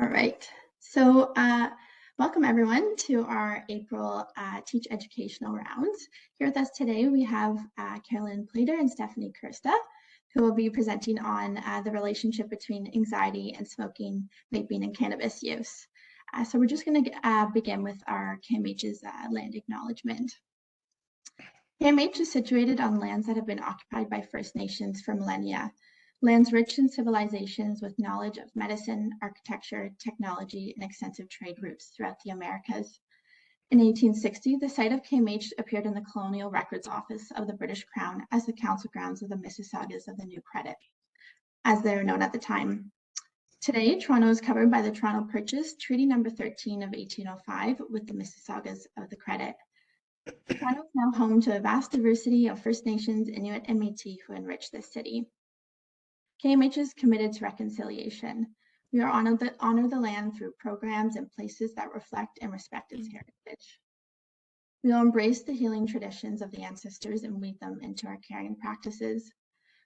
All right. So welcome everyone to our April Teach Educational Rounds. Here with us today we have Carolyn and Stephanie Kersta, who will be presenting on the relationship between anxiety and smoking, vaping, and cannabis use. So we're just going to begin with our KMH's land acknowledgement. KMH is situated on lands that have been occupied by First Nations for millennia. Lands rich in civilizations with knowledge of medicine, architecture, technology, and extensive trade routes throughout the Americas. In 1860, the site of KMH appeared in the Colonial Records Office of the British Crown as the council grounds of the Mississaugas of the New Credit, as they were known at the time. Today, Toronto is covered by the Toronto Purchase, Treaty Number 13 of 1805 with the Mississaugas of the Credit. Toronto is now home to a vast diversity of First Nations, Inuit, and Métis who enrich this city. KMH is committed to reconciliation. We are honor the land through programs and places that reflect and respect its heritage. We will embrace the healing traditions of the ancestors and weave them into our caring practices.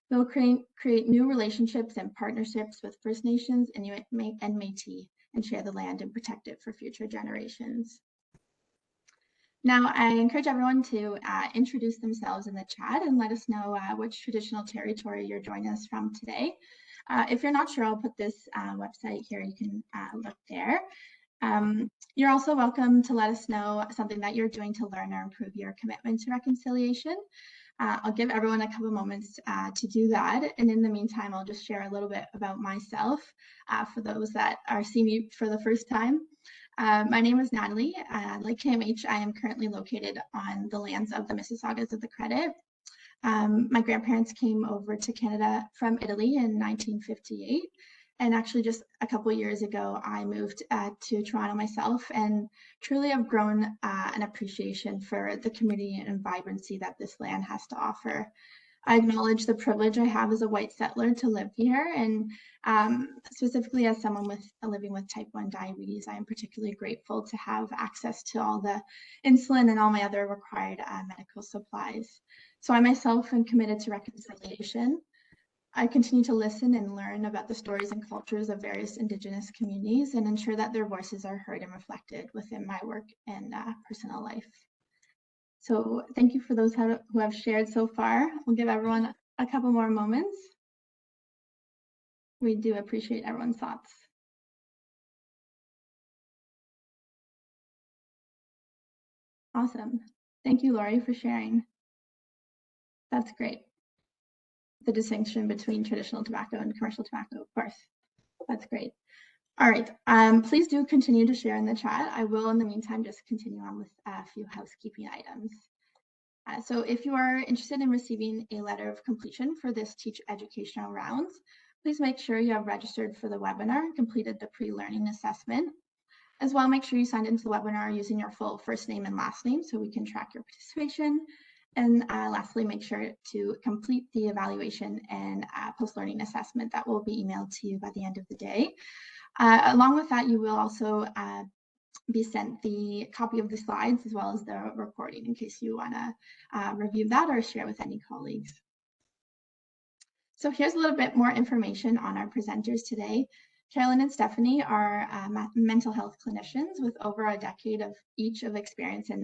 We will create new relationships and partnerships with First Nations, Inuit, and Métis, and share the land and protect it for future generations. Now, I encourage everyone to introduce themselves in the chat and let us know which traditional territory you're joining us from today. If you're not sure, I'll put this website here. You can look there. You're also welcome to let us know something that you're doing to learn or improve your commitment to reconciliation. I'll give everyone a couple moments to do that. And in the meantime, I'll just share a little bit about myself for those that are seeing me for the first time. My name is Natalie. Like KMH, I am currently located on the lands of the Mississaugas of the Credit. My grandparents came over to Canada from Italy in 1958. And actually just a couple of years ago, I moved to Toronto myself and truly have grown an appreciation for the community and vibrancy that this land has to offer. I acknowledge the privilege I have as a white settler to live here, and specifically as someone living with type 1 diabetes, I am particularly grateful to have access to all the insulin and all my other required medical supplies. So I myself am committed to reconciliation. I continue to listen and learn about the stories and cultures of various Indigenous communities and ensure that their voices are heard and reflected within my work and personal life. So thank you for those who have shared so far. We'll give everyone a couple more moments. We do appreciate everyone's thoughts. Awesome. Thank you, Lori, for sharing. That's great. The distinction between traditional tobacco and commercial tobacco, of course. That's great. All right, please do continue to share in the chat. I will, in the meantime, just continue on with a few housekeeping items. So if you are interested in receiving a letter of completion for this Teach Educational Rounds, please make sure you have registered for the webinar and completed the pre-learning assessment. As well, make sure you signed into the webinar using your full first name and last name so we can track your participation. And lastly, make sure to complete the evaluation and post-learning assessment that will be emailed to you by the end of the day. Along with that, you will also be sent the copy of the slides as well as the recording in case you want to review that or share with any colleagues. So here's a little bit more information on our presenters today. Carolyn and Stephanie are mental health clinicians with over a decade of each of experience in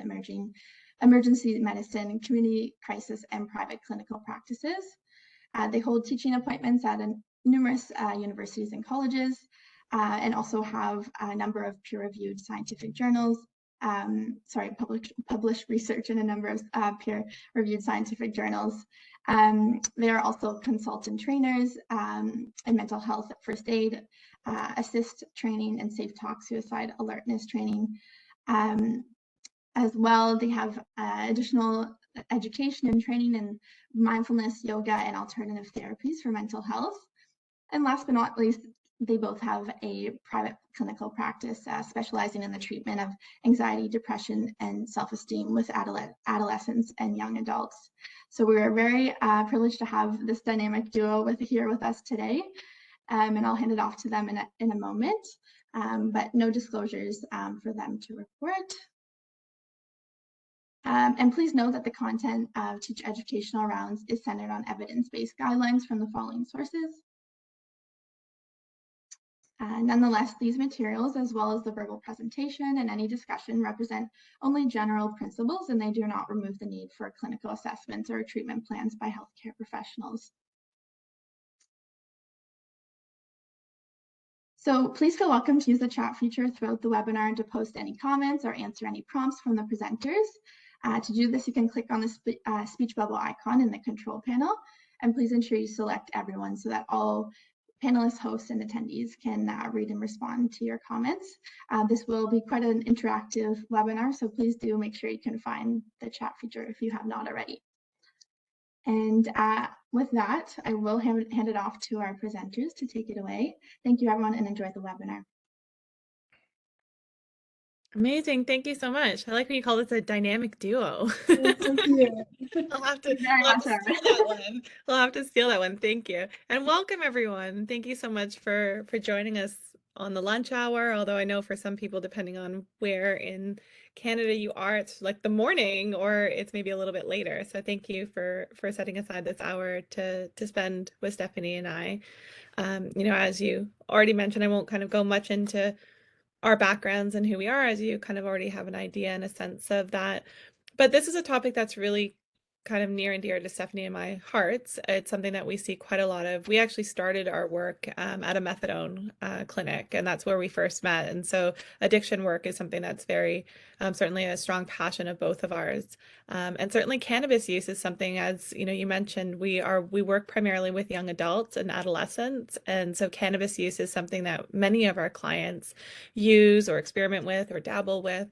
emergency medicine, community crisis, and private clinical practices. They hold teaching appointments at numerous universities and colleges, and also have a number of peer-reviewed scientific journals, published research in a number of peer-reviewed scientific journals. They are also consultant trainers in mental health, first aid, assist training, and safe talk suicide alertness training. As well, they have additional education and training in mindfulness, yoga, and alternative therapies for mental health. And last but not least, they both have a private clinical practice specializing in the treatment of anxiety, depression, and self-esteem with adolescents and young adults. So we're very privileged to have this dynamic duo here with us today. And I'll hand it off to them in a moment, but no disclosures for them to report. And please note that the content of Teach Educational Rounds is centered on evidence-based guidelines from the following sources: Nonetheless, these materials, as well as the verbal presentation and any discussion, represent only general principles, and they do not remove the need for clinical assessments or treatment plans by healthcare professionals. So please feel welcome to use the chat feature throughout the webinar and to post any comments or answer any prompts from the presenters. To do this, you can click on the speech bubble icon in the control panel, and please ensure you select everyone so that all panelists, hosts, and attendees can read and respond to your comments. This will be quite an interactive webinar, so please do make sure you can find the chat feature if you have not already. And with that, I will hand it off to our presenters to take it away. Thank you, everyone, and enjoy the webinar. Amazing. Thank you so much. I like when you call this a dynamic duo. Thank you. I'll have to steal that one. We'll have to steal that one. Thank you. And welcome everyone. Thank you so much for joining us on the lunch hour. Although I know for some people, depending on where in Canada you are, it's like the morning or it's maybe a little bit later. So thank you for setting aside this hour to spend with Stephanie and I. You know, as you already mentioned, I won't kind of go much into our backgrounds and who we are, as you kind of already have an idea and a sense of that. But this is a topic that's really kind of near and dear to Stephanie and my hearts. It's something that we see quite a lot of. We actually started our work at a methadone clinic, and that's where we first met. And so addiction work is something that's very certainly a strong passion of both of ours. And certainly cannabis use is something, as you know, you mentioned, we work primarily with young adults and adolescents. And so cannabis use is something that many of our clients use or experiment with or dabble with.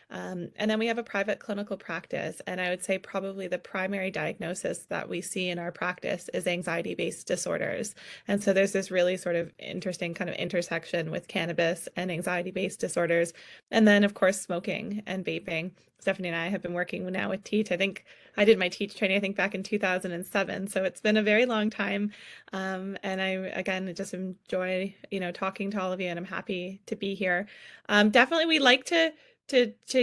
And then we have a private clinical practice, and I would say probably the primary diagnosis that we see in our practice is anxiety-based disorders. And so there's this really sort of interesting kind of intersection with cannabis and anxiety-based disorders. And then, of course, smoking and vaping. Stephanie and I have been working now with TEAT. I think I did my TEAT training, I think back in 2007. So it's been a very long time. And I, again, just enjoy, you know, talking to all of you, and I'm happy to be here. Definitely, we like to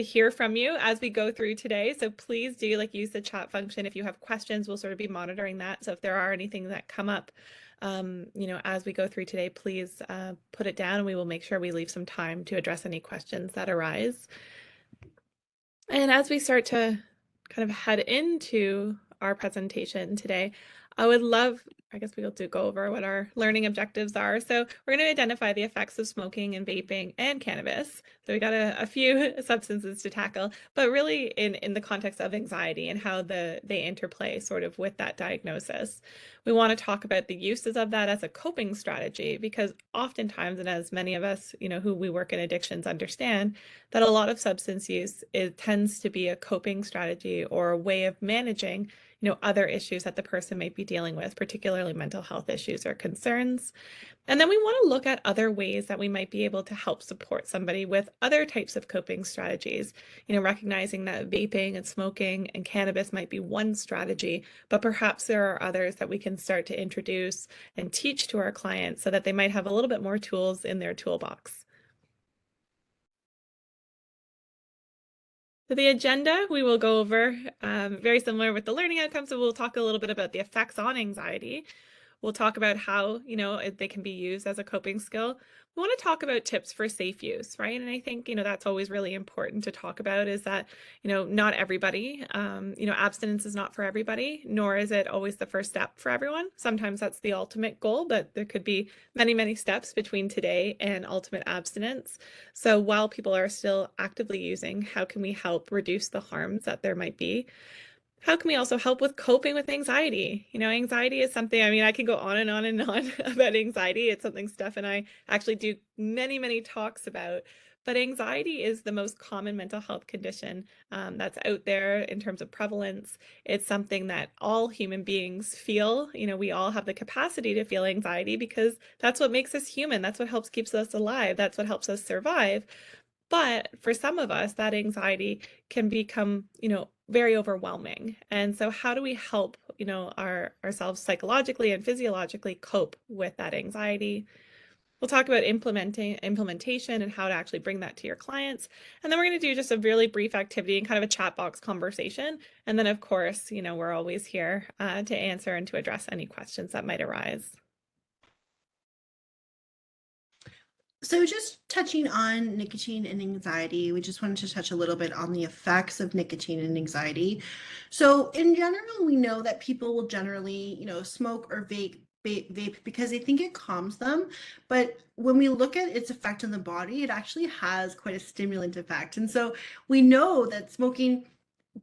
hear from you as we go through today. So please do use the chat function. If you have questions, we'll sort of be monitoring that. So if there are anything that come up, you know, as we go through today, please put it down, and we will make sure we leave some time to address any questions that arise. And as we start to kind of head into our presentation today, I would love, I guess we'll go over what our learning objectives are. So we're going to identify the effects of smoking and vaping and cannabis. So we got a few substances to tackle, but really in the context of anxiety and how they interplay sort of with that diagnosis. We want to talk about the uses of that as a coping strategy, because oftentimes, and as many of us, you know, who we work in addictions understand, that a lot of substance use, it tends to be a coping strategy or a way of managing, you know, other issues that the person might be dealing with, particularly mental health issues or concerns. And then we want to look at other ways that we might be able to help support somebody with other types of coping strategies, you know, recognizing that vaping and smoking and cannabis might be one strategy, but perhaps there are others that we can start to introduce and teach to our clients so that they might have a little bit more tools in their toolbox. So the agenda, we will go over very similar with the learning outcomes. So we'll talk a little bit about the effects on anxiety. We'll talk about how, you know, they can be used as a coping skill. We want to talk about tips for safe use, right? And I think, you know, that's always really important to talk about, is that, you know, not everybody, you know, abstinence is not for everybody, nor is it always the first step for everyone. Sometimes that's the ultimate goal, but there could be many, many steps between today and ultimate abstinence. So while people are still actively using, how can we help reduce the harms that there might be? How can we also help with coping with anxiety? You know, anxiety is something, I mean, I can go on and on and on about anxiety. It's something Steph and I actually do many, many talks about. But anxiety is the most common mental health condition that's out there in terms of prevalence. It's something that all human beings feel. You know, we all have the capacity to feel anxiety because that's what makes us human. That's what helps keeps us alive. That's what helps us survive. But for some of us, that anxiety can become, you know, very overwhelming. And so how do we help, you know, ourselves psychologically and physiologically cope with that anxiety? We'll talk about implementation and how to actually bring that to your clients. And then we're going to do just a really brief activity and kind of a chat box conversation. And then, of course, you know, we're always here to answer and to address any questions that might arise. So, just touching on nicotine and anxiety, we just wanted to touch a little bit on the effects of nicotine and anxiety. So, in general, we know that people will generally, smoke or vape because they think it calms them. But when we look at its effect on the body, it actually has quite a stimulant effect. And so, we know that smoking,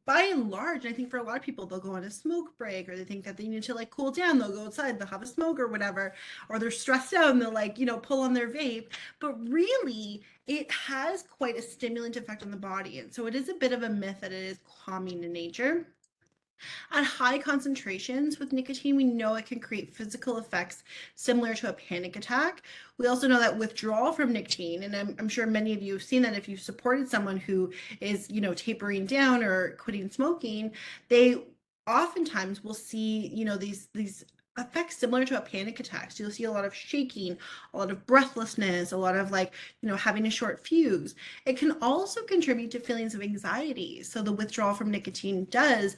by and large, I think for a lot of people, they'll go on a smoke break, or they think that they need to like cool down. They'll go outside, they'll have a smoke or whatever, or they're stressed out and they'll like, pull on their vape. But really, it has quite a stimulant effect on the body. And so it is a bit of a myth that it is calming in nature. At high concentrations with nicotine, we know it can create physical effects similar to a panic attack. We also know that withdrawal from nicotine, and I'm sure many of you have seen that if you've supported someone who is, tapering down or quitting smoking, they oftentimes will see, these effects similar to a panic attack. So you'll see a lot of shaking, a lot of breathlessness, a lot of like, having a short fuse. It can also contribute to feelings of anxiety. So the withdrawal from nicotine does,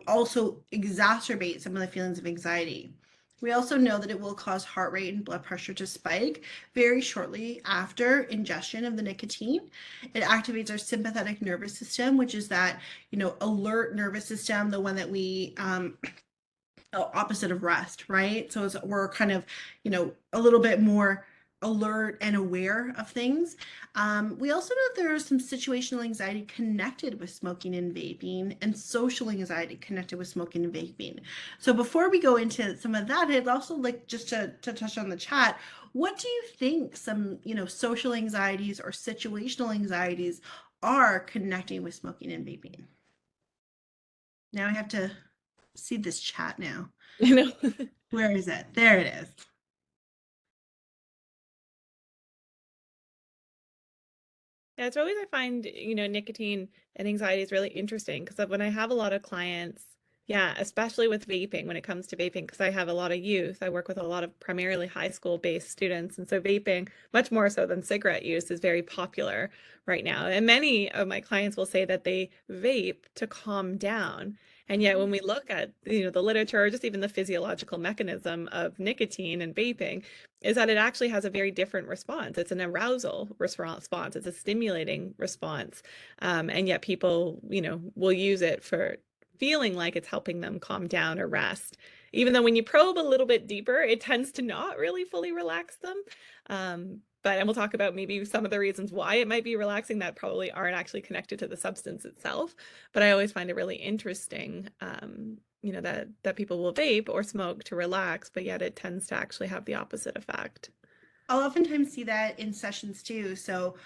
also exacerbate some of the feelings of anxiety. We also know that it will cause heart rate and blood pressure to spike very shortly after ingestion of the nicotine. It activates our sympathetic nervous system, which is that, alert nervous system, the one that we opposite of rest, right? So we're kind of, a little bit more alert and aware of things. We also know that there is some situational anxiety connected with smoking and vaping, and social anxiety connected with smoking and vaping. So before we go into some of that, I'd also like just to touch on the chat. What do you think some, social anxieties or situational anxieties are connecting with smoking and vaping? Now I have to see this chat now. I know. Where is it? There it is. Yeah, it's always I find, nicotine and anxiety is really interesting because when I have a lot of clients, yeah, especially with vaping, when it comes to vaping, because I have a lot of youth, I work with a lot of primarily high school based students. And so vaping, much more so than cigarette use, is very popular right now. And many of my clients will say that they vape to calm down. And yet when we look at, the literature, or just even the physiological mechanism of nicotine and vaping, is that it actually has a very different response. It's an arousal response. It's a stimulating response. And yet people, will use it for feeling like it's helping them calm down or rest. Even though when you probe a little bit deeper, it tends to not really fully relax them. And we'll talk about maybe some of the reasons why it might be relaxing that probably aren't actually connected to the substance itself. But I always find it really interesting, that people will vape or smoke to relax, but yet it tends to actually have the opposite effect. I'll oftentimes see that in sessions too. So,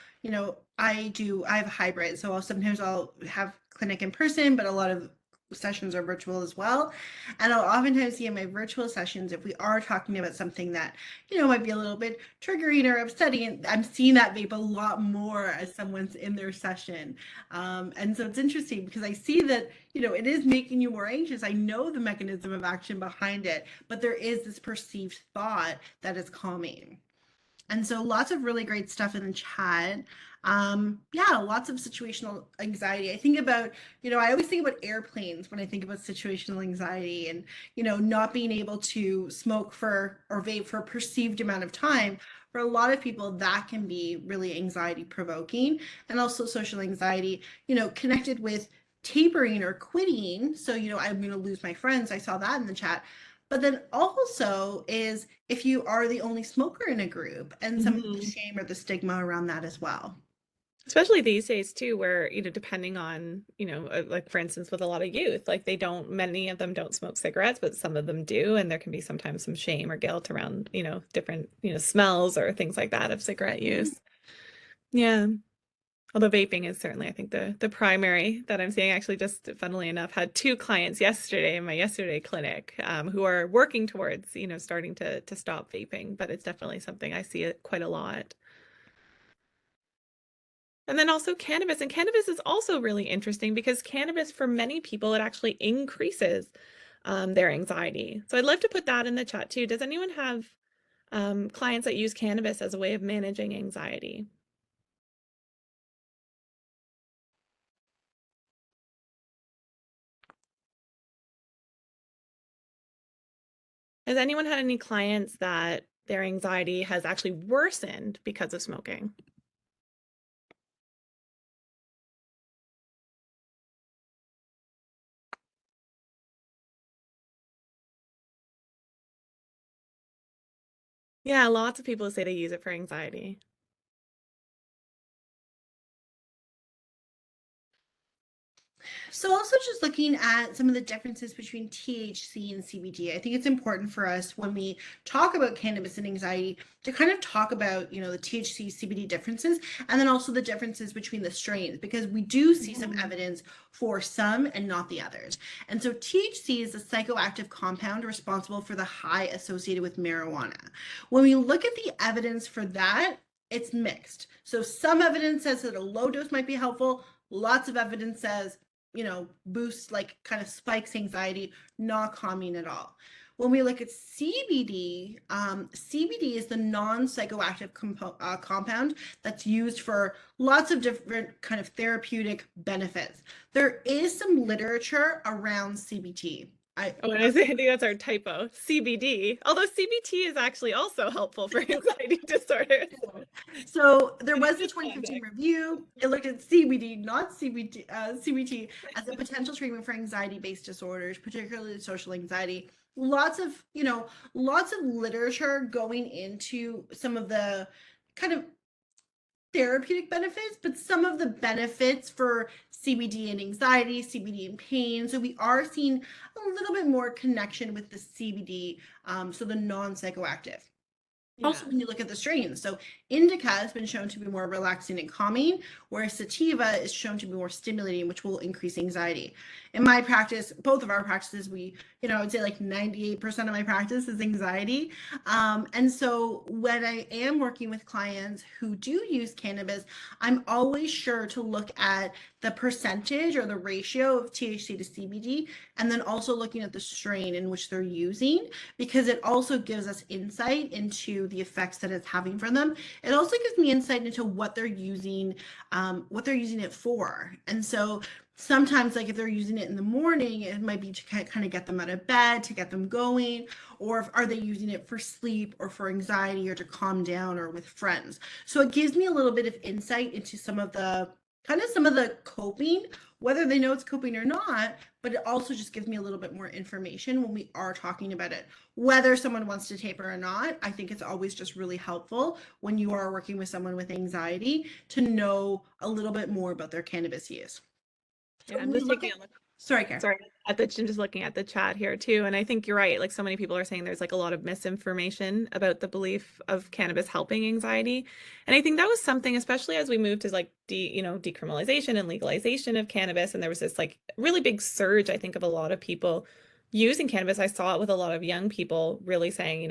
I have a hybrid. So I'll have clinic in person, but a lot of sessions are virtual as well. And I'll oftentimes see in my virtual sessions, if we are talking about something that, might be a little bit triggering or upsetting, and I'm seeing that vape a lot more as someone's in their session. And so it's interesting because I see that, it is making you more anxious. I know the mechanism of action behind it, but there is this perceived thought that is calming. And so lots of really great stuff in the chat. Yeah, lots of situational anxiety. I think about, I always think about airplanes when I think about situational anxiety, and, not being able to smoke for or vape for a perceived amount of time. For a lot of people, that can be really anxiety provoking, and also social anxiety, connected with tapering or quitting. So, I'm going to lose my friends. I saw that in the chat. But then also is if you are the only smoker in a group, and some of the shame or the stigma around that as well. Especially these days too, where, depending on, like for instance, with a lot of youth, like many of them don't smoke cigarettes, but some of them do. And there can be sometimes some shame or guilt around, different, smells or things like that of cigarette use. Yeah. Although vaping is certainly, I think, the primary that I'm seeing. Actually, just funnily enough, had two clients yesterday in my yesterday clinic, who are working towards, starting to stop vaping, but it's definitely something I see it quite a lot. And then also cannabis. And cannabis is also really interesting because cannabis, for many people, it actually increases their anxiety. So I'd love to put that in the chat too. Does anyone have clients that use cannabis as a way of managing anxiety? Has anyone had any clients that their anxiety has actually worsened because of smoking. Yeah, lots of people say they use it for anxiety. So also just looking at some of the differences between THC and CBD, I think it's important for us when we talk about cannabis and anxiety to kind of talk about, you know, the THC CBD differences and then also the differences between the strains, because we do see some evidence for some and not the others. And so THC is a psychoactive compound responsible for the high associated with marijuana. When we look at the evidence for that, it's mixed. So some evidence says that a low dose might be helpful. Lots of evidence says, you know, boosts, like kind of spikes anxiety, not calming at all. When we look at CBD, CBD is the non-psychoactive compound that's used for lots of different kind of therapeutic benefits. There is some literature around CBT. I think that's our typo, CBD, although CBT is actually also helpful for anxiety disorders. So there was a 2015 review. It looked at CBD, not CBT, as a potential treatment for anxiety-based disorders, particularly social anxiety. Lots of literature going into some of the kind of therapeutic benefits, but some of the benefits for CBD and anxiety, CBD and pain. So we are seeing a little bit more connection with the CBD, so the non-psychoactive. Yeah. Also, when you look at the strains, so indica has been shown to be more relaxing and calming, whereas sativa is shown to be more stimulating, which will increase anxiety. In my practice, both of our practices, I would say like 98% of my practice is anxiety. And so when I am working with clients who do use cannabis, I'm always sure to look at the percentage or the ratio of THC to CBD, and then also looking at the strain in which they're using, because it also gives us insight into the effects that it's having for them. It also gives me insight into what they're using it for. And so sometimes, like if they're using it in the morning, it might be to kind of get them out of bed, to get them going, or are they using it for sleep or for anxiety or to calm down or with friends. So it gives me a little bit of insight into some of the coping, whether they know it's coping or not, but it also just gives me a little bit more information when we are talking about it. Whether someone wants to taper or not, I think it's always just really helpful when you are working with someone with anxiety to know a little bit more about their cannabis use. Yeah, I'm just taking a look. Sorry, Karen. Sorry, I'm just looking at the chat here too, and I think you're right. Like so many people are saying, there's like a lot of misinformation about the belief of cannabis helping anxiety, and I think that was something, especially as we moved to like decriminalization and legalization of cannabis, and there was this like really big surge, I think, of a lot of people using cannabis. I saw it with a lot of young people really saying,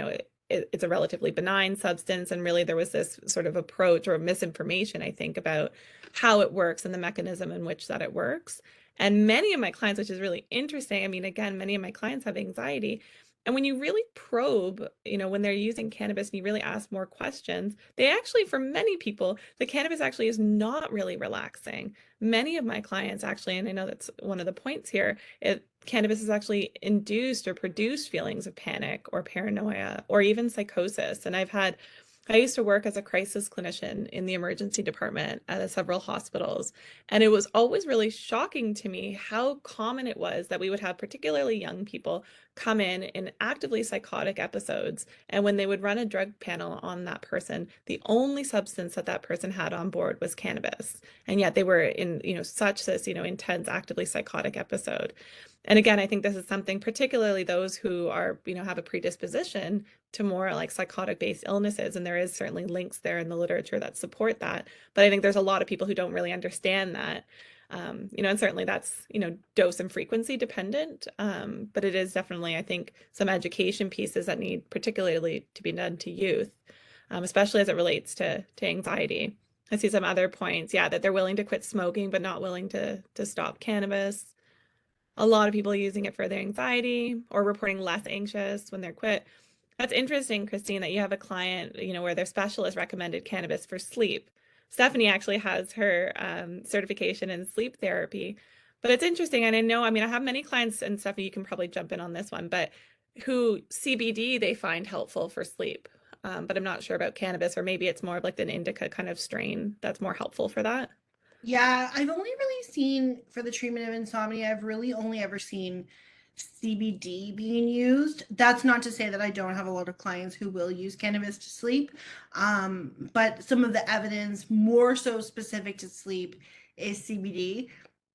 it's a relatively benign substance, and really there was this sort of approach or misinformation, I think, about how it works and the mechanism in which that it works. And many of my clients, which is really interesting, I mean, again, many of my clients have anxiety. And when you really probe, when they're using cannabis and you really ask more questions, they actually, for many people, the cannabis actually is not really relaxing. Many of my clients actually, and I know that's one of the points here, cannabis has actually induced or produced feelings of panic or paranoia or even psychosis. And I used to work as a crisis clinician in the emergency department at several hospitals, and it was always really shocking to me how common it was that we would have particularly young people come in actively psychotic episodes. And when they would run a drug panel on that person, the only substance that person had on board was cannabis. And yet they were in, such this, intense, actively psychotic episode. And again, I think this is something, particularly those who are, have a predisposition to more like psychotic based illnesses. And there is certainly links there in the literature that support that. But I think there's a lot of people who don't really understand that. And certainly that's, dose and frequency dependent. But it is definitely, I think, some education pieces that need particularly to be done to youth, especially as it relates to anxiety. I see some other points, that they're willing to quit smoking, but not willing to stop cannabis. A lot of people using it for their anxiety or reporting less anxious when they're quit. That's interesting, Christine, that you have a client, where their specialist recommended cannabis for sleep. Stephanie actually has her certification in sleep therapy. But it's interesting, and I have many clients, and Stephanie, you can probably jump in on this one, but who CBD they find helpful for sleep. but I'm not sure about cannabis, or maybe it's more of like an indica kind of strain that's more helpful for that. Yeah, I've only really seen for the treatment of insomnia, I've really only ever seen CBD being used. That's not to say that I don't have a lot of clients who will use cannabis to sleep, but some of the evidence more so specific to sleep is CBD.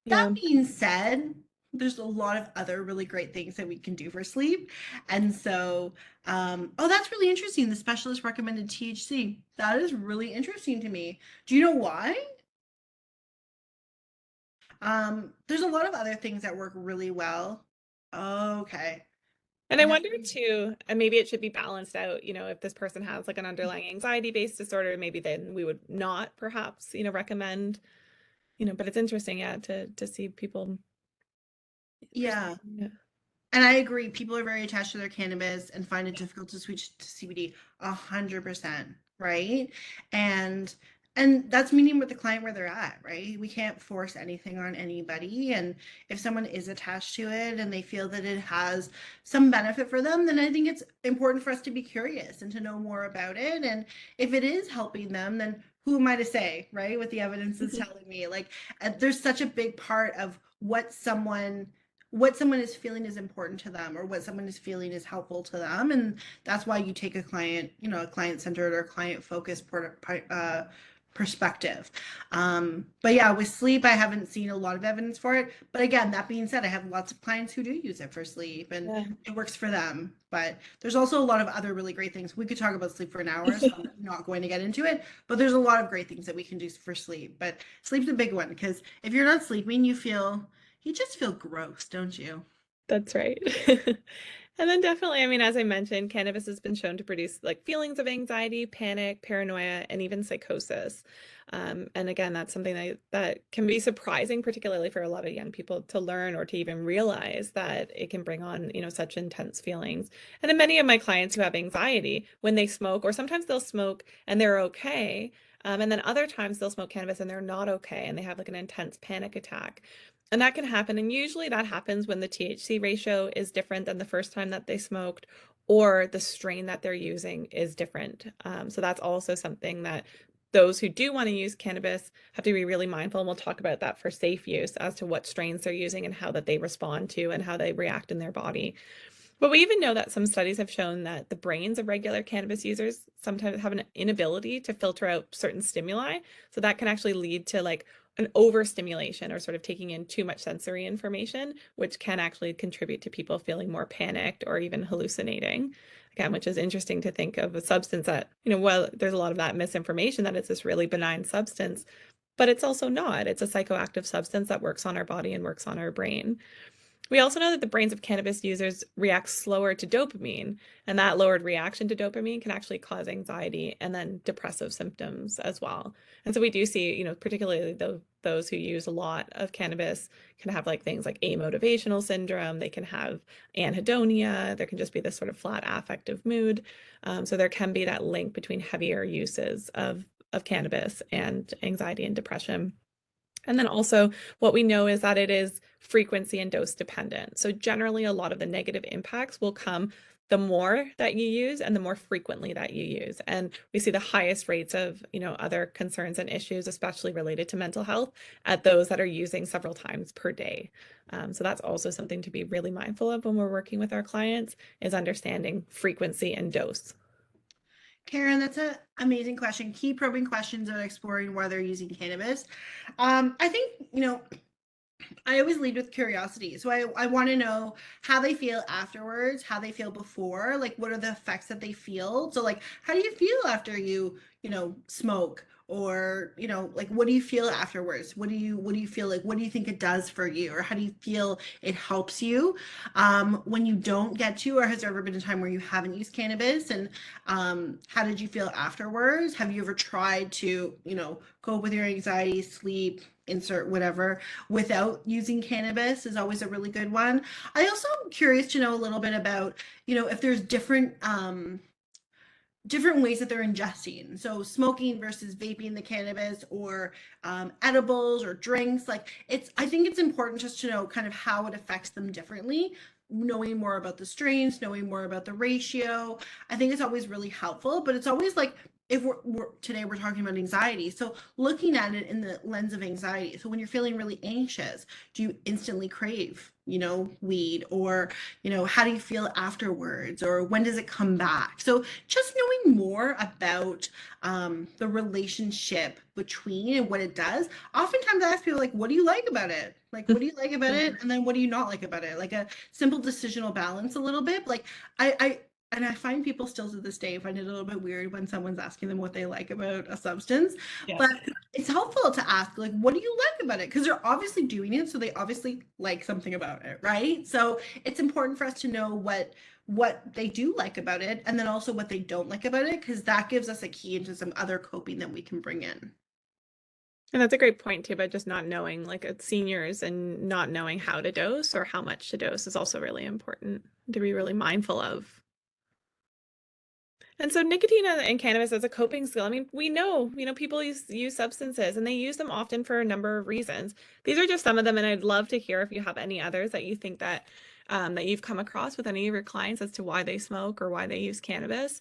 That Yeah. being said, there's a lot of other really great things that we can do for sleep. And so, oh, that's really interesting. The specialist recommended THC. That is really interesting to me. Do you know why? There's a lot of other things that work really well. Okay. And I And wonder too, and maybe it should be balanced out, if this person has like an underlying anxiety-based disorder, maybe then we would not perhaps, recommend, but it's interesting, yeah, to see people yeah. prescribing it. And I agree, people are very attached to their cannabis and find it difficult to switch to CBD 100%, right? And that's meeting with the client where they're at, right? We can't force anything on anybody. And if someone is attached to it and they feel that it has some benefit for them, then I think it's important for us to be curious and to know more about it. And if it is helping them, then who am I to say, right? What the evidence is telling me. Like, there's such a big part of what someone is feeling is important to them, or what someone is feeling is helpful to them. And that's why you take a client, a client-centered or client-focused perspective. But yeah, with sleep, I haven't seen a lot of evidence for it. But again, that being said, I have lots of clients who do use it for sleep and Yeah. it works for them. But there's also a lot of other really great things. We could talk about sleep for an hour, so I'm not going to get into it. But there's a lot of great things that we can do for sleep. But sleep's a big one, because if you're not sleeping, you just feel gross, don't you? That's right. And then definitely, I mean, as I mentioned, cannabis has been shown to produce like feelings of anxiety, panic, paranoia, and even psychosis. And again, that's something that can be surprising, particularly for a lot of young people to learn or to even realize that it can bring on, such intense feelings. And then many of my clients who have anxiety, when they smoke, or sometimes they'll smoke and they're okay. And then other times they'll smoke cannabis and they're not okay, and they have like an intense panic attack. And that can happen. And usually that happens when the THC ratio is different than the first time that they smoked, or the strain that they're using is different. So that's also something that those who do want to use cannabis have to be really mindful. And we'll talk about that for safe use as to what strains they're using and how that they respond to and how they react in their body. But we even know that some studies have shown that the brains of regular cannabis users sometimes have an inability to filter out certain stimuli. So that can actually lead to like an overstimulation, or sort of taking in too much sensory information, which can actually contribute to people feeling more panicked or even hallucinating. Again, which is interesting to think of a substance that, well, there's a lot of that misinformation that it's this really benign substance, but it's also not. It's a psychoactive substance that works on our body and works on our brain. We also know that the brains of cannabis users react slower to dopamine, and that lowered reaction to dopamine can actually cause anxiety and then depressive symptoms as well. And so we do see, particularly those who use a lot of cannabis can have like things like amotivational syndrome, they can have anhedonia, there can just be this sort of flat affective mood. So there can be that link between heavier uses of cannabis and anxiety and depression. And then also what we know is that it is frequency and dose dependent. So generally a lot of the negative impacts will come the more that you use and the more frequently that you use. And we see the highest rates of, other concerns and issues, especially related to mental health, at those that are using several times per day. So that's also something to be really mindful of when we're working with our clients, is understanding frequency and dose. Karen, that's an amazing question. Key probing questions about exploring why they're using cannabis. I think, I always lead with curiosity. So I want to know how they feel afterwards, how they feel before, like what are the effects that they feel. So like, how do you feel after you smoke? Or, like what do you feel afterwards? What do you feel like? What do you think it does for you? Or how do you feel it helps you when you don't get to, or has there ever been a time where you haven't used cannabis? And how did you feel afterwards? Have you ever tried to, cope with your anxiety, sleep, insert whatever, without using cannabis? Is always a really good one. I also am curious to know a little bit about, if there's different ways that they're ingesting. So smoking versus vaping the cannabis, or edibles or drinks. Like I think it's important just to know kind of how it affects them differently. knowing more about the strains, knowing more about the ratio, I think it's always really helpful. But it's always like, if today we're talking about anxiety, so looking at it in the lens of anxiety. So when you're feeling really anxious, do you instantly crave, weed, or how do you feel afterwards, or when does it come back? So just knowing more about the relationship between and what it does. Oftentimes I ask people, like, what do you like about it? Like, what do you like about it? And then what do you not like about it? Like a simple decisional balance a little bit. Like and I find people still to this day find it a little bit weird when someone's asking them what they like about a substance. Yeah. But it's helpful to ask, like, what do you like about it? Because they're obviously doing it, so they obviously like something about it, right? So it's important for us to know what they do like about it, and then also what they don't like about it, because that gives us a key into some other coping that we can bring in. And that's a great point too, about just not knowing, like seniors, and not knowing how to dose or how much to dose is also really important to be really mindful of. And so nicotine and cannabis as a coping skill, I mean, we know, people use substances, and they use them often for a number of reasons. These are just some of them, and I'd love to hear if you have any others that you think that that you've come across with any of your clients as to why they smoke or why they use cannabis.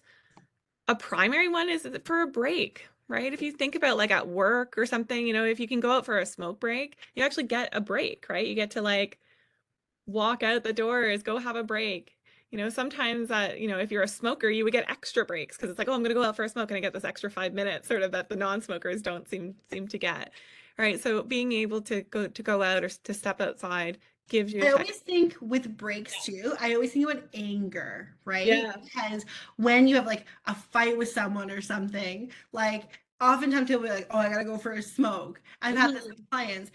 A primary one is for a break, right? If you think about like at work or something, if you can go out for a smoke break, you actually get a break, right? You get to like walk out the doors, go have a break. Sometimes if you're a smoker, you would get extra breaks because it's like, oh, I'm going to go out for a smoke and I get this extra 5 minutes sort of that the non-smokers don't seem to get. Right. So being able to go out or to step outside gives you I always think with breaks too, I always think about anger, right? Yeah. Because when you have like a fight with someone or something, like oftentimes people will be like, oh, I gotta go for a smoke. I've had this with clients.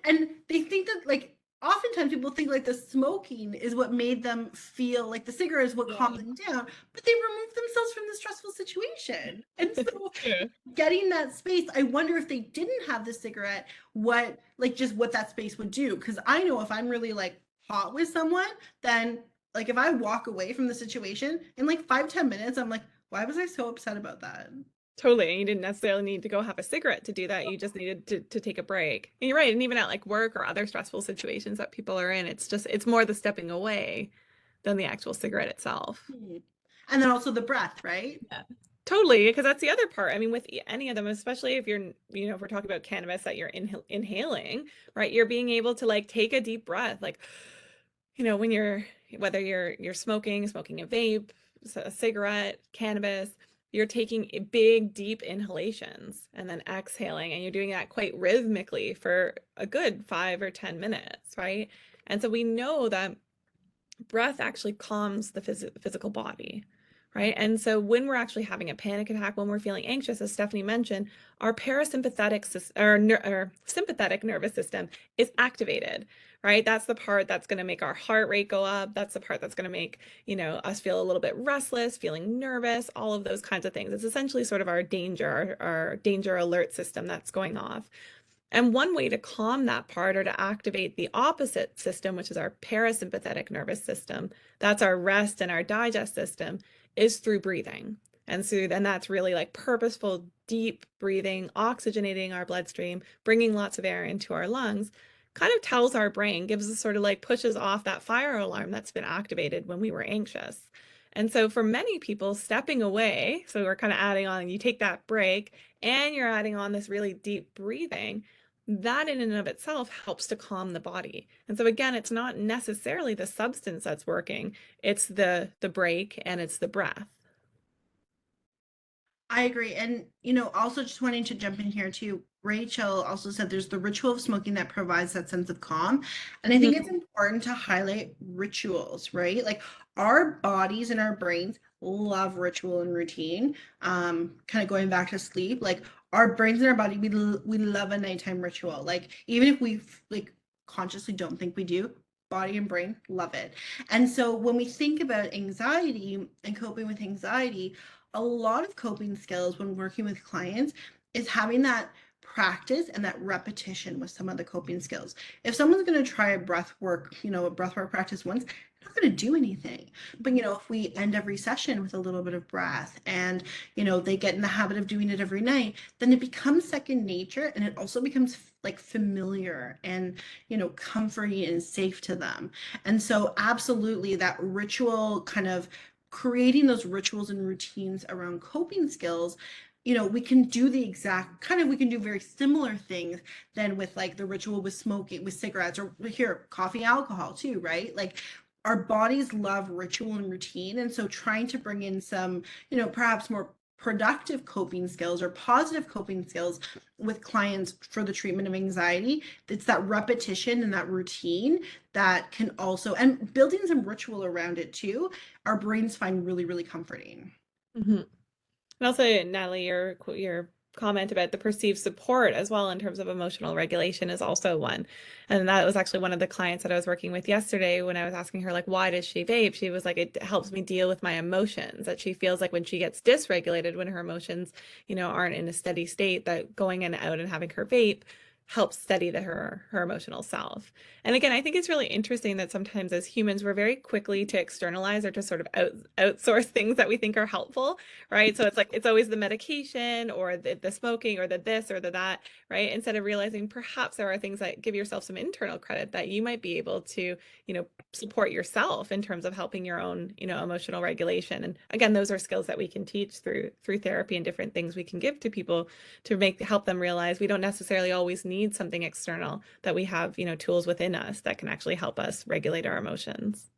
And they think that, like, oftentimes people think like the smoking is what made them feel like the cigarette is what calmed them down, but they removed themselves from the stressful situation. And so getting that space, I wonder if they didn't have the cigarette, what that space would do. Because I know if I'm really like hot with someone, then like if I walk away from the situation in like 5-10 minutes, I'm like, why was I so upset about that? Totally. And you didn't necessarily need to go have a cigarette to do that. You just needed to take a break. And you're right. And even at like work or other stressful situations that people are in, it's more the stepping away than the actual cigarette itself. And then also the breath, right? Yeah. Totally. Because that's the other part. I mean, with any of them, especially if you're, if we're talking about cannabis that you're inhaling, right? You're being able to like take a deep breath, like, when whether you're smoking a vape, a cigarette, cannabis, you're taking big, deep inhalations and then exhaling, and you're doing that quite rhythmically for a good 5 or 10 minutes, right? And so we know that breath actually calms the physical body, right? And so when we're actually having a panic attack, when we're feeling anxious, as Stephanie mentioned, our parasympathetic or sympathetic nervous system is activated, right? That's the part that's going to make our heart rate go up. That's the part that's going to make, us feel a little bit restless, feeling nervous, all of those kinds of things. It's essentially sort of our danger alert system that's going off. And one way to calm that part or to activate the opposite system, which is our parasympathetic nervous system, that's our rest and our digest system, is through breathing. And that's really like purposeful, deep breathing, oxygenating our bloodstream, bringing lots of air into our lungs, kind of tells our brain, gives us sort of like pushes off that fire alarm that's been activated when we were anxious. And so for many people, stepping away, so we're kind of adding on, you take that break and you're adding on this really deep breathing, that in and of itself helps to calm the body. And so again, it's not necessarily the substance that's working, it's the break and it's the breath. I agree. And, also just wanting to jump in here too, Rachel also said there's the ritual of smoking that provides that sense of calm. And I think it's important to highlight rituals, right? Like our bodies and our brains love ritual and routine. Kind of going back to sleep, like our brains and our body, we love a nighttime ritual. Like even if we like consciously don't think we do, body and brain love it. And so when we think about anxiety and coping with anxiety, a lot of coping skills when working with clients is having that practice and that repetition with some of the coping skills. If someone's going to try a breath work practice once, not going to do anything. But, if we end every session with a little bit of breath and, they get in the habit of doing it every night, then it becomes second nature, and it also becomes like familiar and, comforting and safe to them. And so absolutely that ritual, kind of creating those rituals and routines around coping skills, we can do we can do very similar things than with like the ritual with smoking, with cigarettes, or here, coffee, alcohol too, right? Like our bodies love ritual and routine. And so trying to bring in some, perhaps more productive coping skills or positive coping skills with clients for the treatment of anxiety, it's that repetition and that routine that can also, and building some ritual around it too, our brains find really, really comforting. Mm-hmm. And also, Natalie, your comment about the perceived support as well in terms of emotional regulation is also one. And that was actually one of the clients that I was working with yesterday when I was asking her, like, why does she vape? She was like, it helps me deal with my emotions. That she feels like when she gets dysregulated, when her emotions, aren't in a steady state, that going in and out and having her vape helps steady her emotional self. And again, I think it's really interesting that sometimes as humans, we're very quickly to externalize or to sort of outsource things that we think are helpful, right? So it's like, it's always the medication or the smoking or the this or the that, right? Instead of realizing perhaps there are things that give yourself some internal credit that you might be able to, support yourself in terms of helping your own, emotional regulation. And again, those are skills that we can teach through therapy and different things we can give to people to help them realize we don't necessarily always need something external, that we have, tools within us that can actually help us regulate our emotions.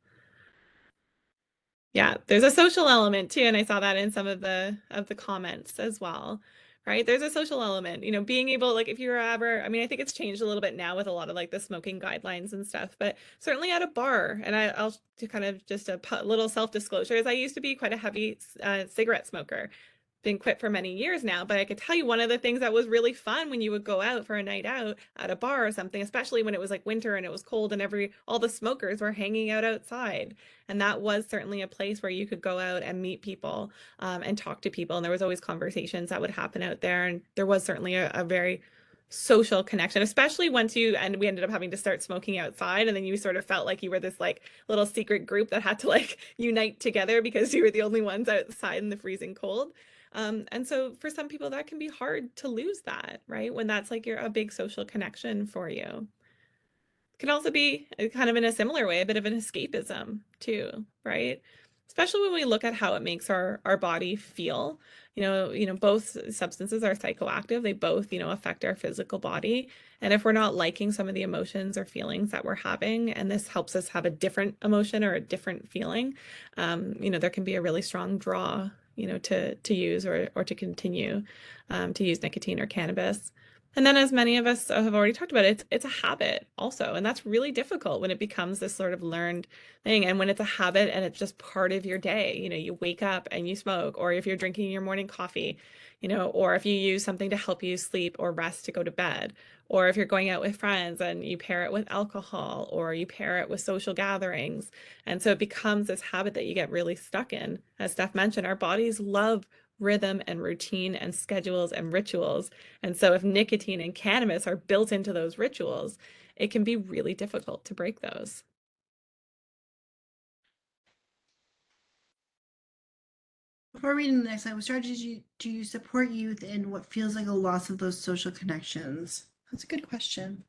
Yeah, there's a social element too, and I saw that in some of the comments as well, right? There's a social element, being able, like, if you're ever, I mean, I think it's changed a little bit now with a lot of like the smoking guidelines and stuff, but certainly at a bar, and I'll to kind of just a little self-disclosure is I used to be quite a heavy cigarette smoker. Been quit for many years now, but I could tell you one of the things that was really fun when you would go out for a night out at a bar or something, especially when it was like winter and it was cold and all the smokers were hanging out outside. And that was certainly a place where you could go out and meet people and talk to people. And there was always conversations that would happen out there. And there was certainly a very social connection, especially once we ended up having to start smoking outside. And then you sort of felt like you were this like little secret group that had to like unite together because you were the only ones outside in the freezing cold. And so for some people that can be hard to lose that, right? When that's like a big social connection for you. It can also be kind of in a similar way, a bit of an escapism too, right? Especially when we look at how it makes our body feel. Both substances are psychoactive. They both, affect our physical body. And if we're not liking some of the emotions or feelings that we're having, and this helps us have a different emotion or a different feeling, there can be a really strong draw, to use or to continue to use nicotine or cannabis. And then, as many of us have already talked about, it's a habit also, and that's really difficult when it becomes this sort of learned thing. And when it's a habit and it's just part of your day, you wake up and you smoke, or if you're drinking your morning coffee, or if you use something to help you sleep or rest to go to bed, or if you're going out with friends and you pair it with alcohol, or you pair it with social gatherings. And so it becomes this habit that you get really stuck in. As Steph mentioned, our bodies love rhythm and routine and schedules and rituals. And so if nicotine and cannabis are built into those rituals, it can be really difficult to break those. Before reading the next slide, what strategies do you support youth in what feels like a loss of those social connections? That's a good question.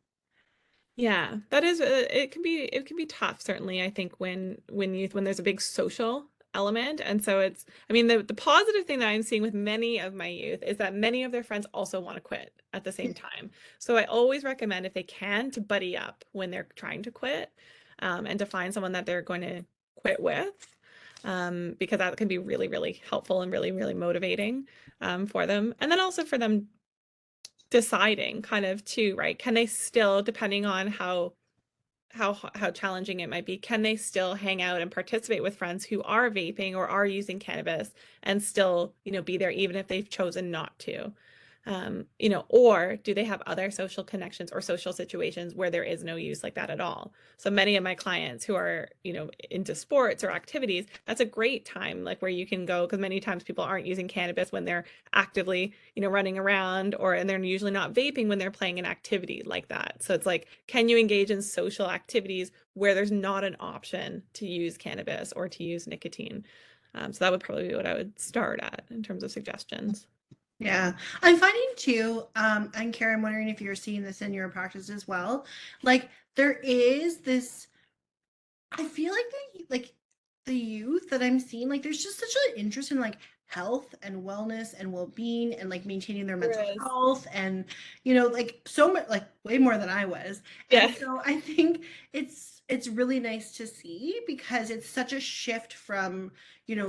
Yeah, that is, it can be tough, certainly, I think, when there's a big social element. And so I mean, the positive thing that I'm seeing with many of my youth is that many of their friends also want to quit at the same time. So I always recommend, if they can, to buddy up when they're trying to quit, and to find someone that they're going to quit with, because that can be really, really helpful and really, really motivating, for them. And then also for them deciding kind of too, right? Can they still, depending on how challenging it might be, can they still hang out and participate with friends who are vaping or are using cannabis and still, be there even if they've chosen not to? or do they have other social connections or social situations where there is no use like that at all? So many of my clients who are, into sports or activities, that's a great time, like where you can go, because many times people aren't using cannabis when they're actively, running around, and they're usually not vaping when they're playing an activity like that. So it's like, can you engage in social activities where there's not an option to use cannabis or to use nicotine? So that would probably be what I would start at in terms of suggestions. Yeah, I'm finding too, and Karen, I'm wondering if you're seeing this in your practice as well. Like there is this, I feel like the youth that I'm seeing, like there's just such an interest in like health and wellness and well-being and like maintaining their mental There is. health and like so much, like way more than I was. Yeah. And so I think it's really nice to see because it's such a shift from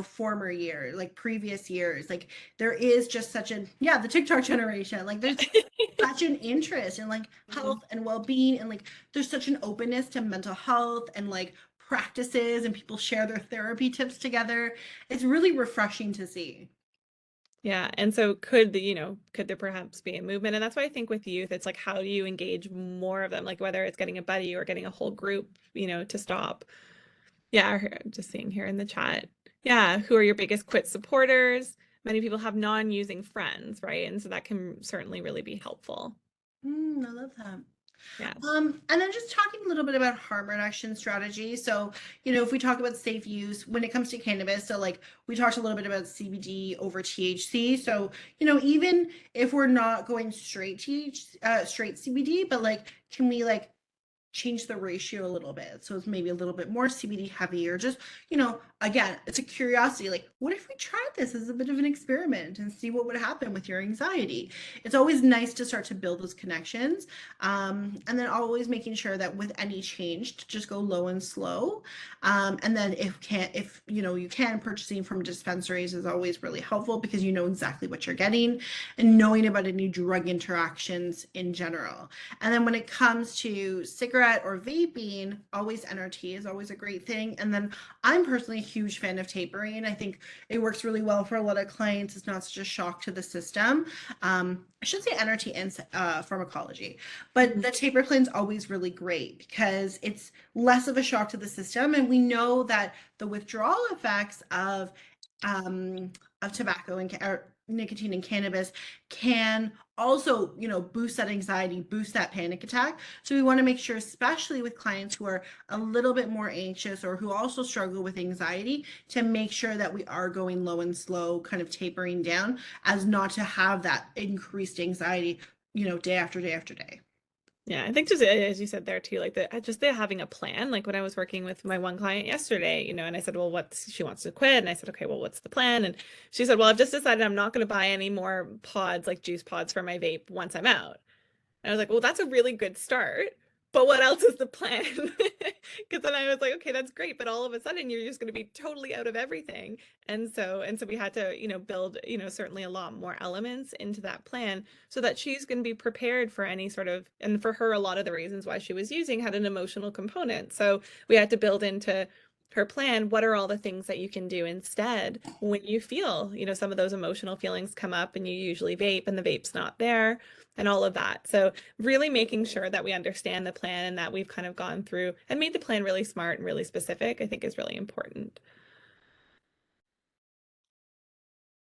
former years, like previous years. Like there is just such an the TikTok generation, like there's such an interest in like health and well-being, and like there's such an openness to mental health and like practices, and people share their therapy tips together. It's really refreshing to see. Yeah. And so could there perhaps be a movement? And that's why I think with youth, it's like, how do you engage more of them? Like whether it's getting a buddy or getting a whole group, to stop. Yeah. I'm just seeing here in the chat. Yeah. Who are your biggest quit supporters? Many people have non-using friends, right? And so that can certainly really be helpful. I love that. Yeah. And then just talking a little bit about harm reduction strategy. So, if we talk about safe use when it comes to cannabis, so like we talked a little bit about CBD over THC. So, even if we're not going straight CBD, but like, can we like change the ratio a little bit so it's maybe a little bit more CBD heavy, or just again, it's a curiosity, like what if we tried this as a bit of an experiment and see what would happen with your anxiety. It's always nice to start to build those connections, and then always making sure that with any change to just go low and slow, and then if you can, purchasing from dispensaries is always really helpful because you know exactly what you're getting, and knowing about any drug interactions in general. And then when it comes to cigarette or vaping, always NRT is always a great thing. And then I'm personally a huge fan of tapering. I think it works really well for a lot of clients. It's not such a shock to the system. I should say NRT and pharmacology, but the taper plan is always really great because it's less of a shock to the system. And we know that the withdrawal effects of tobacco and nicotine and cannabis can also, boost that anxiety, boost that panic attack. So we want to make sure, especially with clients who are a little bit more anxious or who also struggle with anxiety, to make sure that we are going low and slow, kind of tapering down, as not to have that increased anxiety, day after day after day. Yeah, I think just as you said there too, like they're having a plan. Like when I was working with my one client yesterday, and I said, well, she wants to quit, and I said, okay, well, what's the plan? And she said, well, I've just decided I'm not going to buy any more pods, like juice pods for my vape once I'm out. And I was like, well, that's a really good start. But what else is the plan? Because then I was like, okay, that's great. But all of a sudden you're just going to be totally out of everything. And so we had to, build, certainly a lot more elements into that plan so that she's going to be prepared for any sort of, and for her, a lot of the reasons why she was using had an emotional component. So we had to build into her plan, what are all the things that you can do instead when you feel, some of those emotional feelings come up and you usually vape and the vape's not there and all of that. So really making sure that we understand the plan and that we've kind of gone through and made the plan really smart and really specific, I think is really important.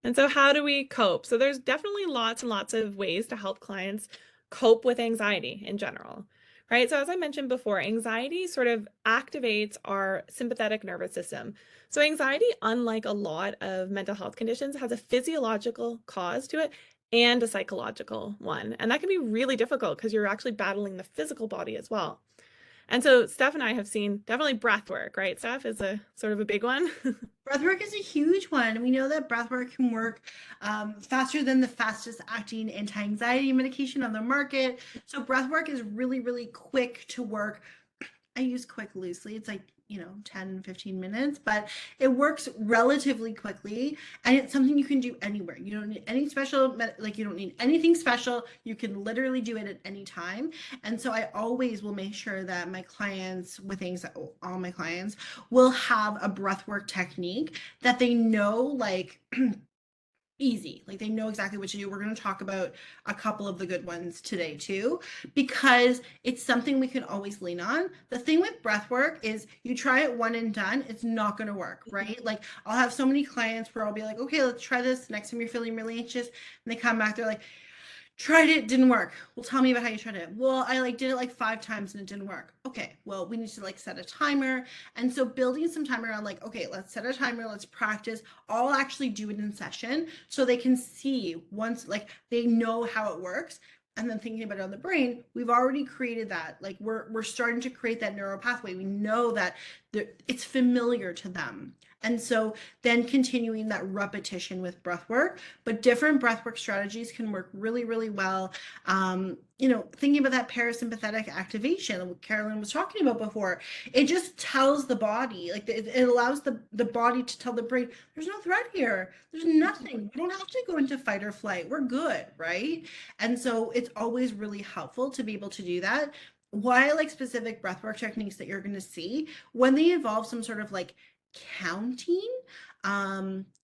And so how do we cope? So there's definitely lots and lots of ways to help clients cope with anxiety in general, right? So as I mentioned before, anxiety sort of activates our sympathetic nervous system. So anxiety, unlike a lot of mental health conditions, has a physiological cause to it and a psychological one. And that can be really difficult because you're actually battling the physical body as well. And so Steph and I have seen definitely breath work, right? Steph is a sort of a big one. Breathwork is a huge one. We know that breathwork can work faster than the fastest acting anti-anxiety medication on the market. So breathwork is really, really quick to work. I use quick loosely. It's like, 10, 15 minutes, but it works relatively quickly. And it's something you can do anywhere. You don't need any special, you don't need anything special. You can literally do it at any time. And so I always will make sure that my clients all my clients will have a breathwork technique that they know, like, easy. Like they know exactly what to do. We're going to talk about a couple of the good ones today too, because it's something we can always lean on. The thing with breath work is you try it one and done, it's not going to work, right? Like I'll have so many clients where I'll be like, okay, let's try this. Next time you're feeling really anxious, and they come back, they're like, tried it, didn't work. Well, tell me about how you tried it. Well, I like did it like 5 times and it didn't work. Okay, well, we need to like set a timer. And so building some time around like, okay, let's set a timer, let's practice. I'll actually do it in session so they can see once like they know how it works. And then thinking about it on the brain, we've already created that. Like we're starting to create that neural pathway. We know that it's familiar to them. And so then continuing that repetition with breath work, but different breath work strategies can work really, really well. Thinking about that parasympathetic activation, what Carolyn was talking about before, it just tells the body, like it allows the body to tell the brain, there's no threat here. There's nothing. We don't have to go into fight or flight. We're good, right? And so it's always really helpful to be able to do that. Why I like specific breathwork techniques that you're going to see when they involve some sort of like counting,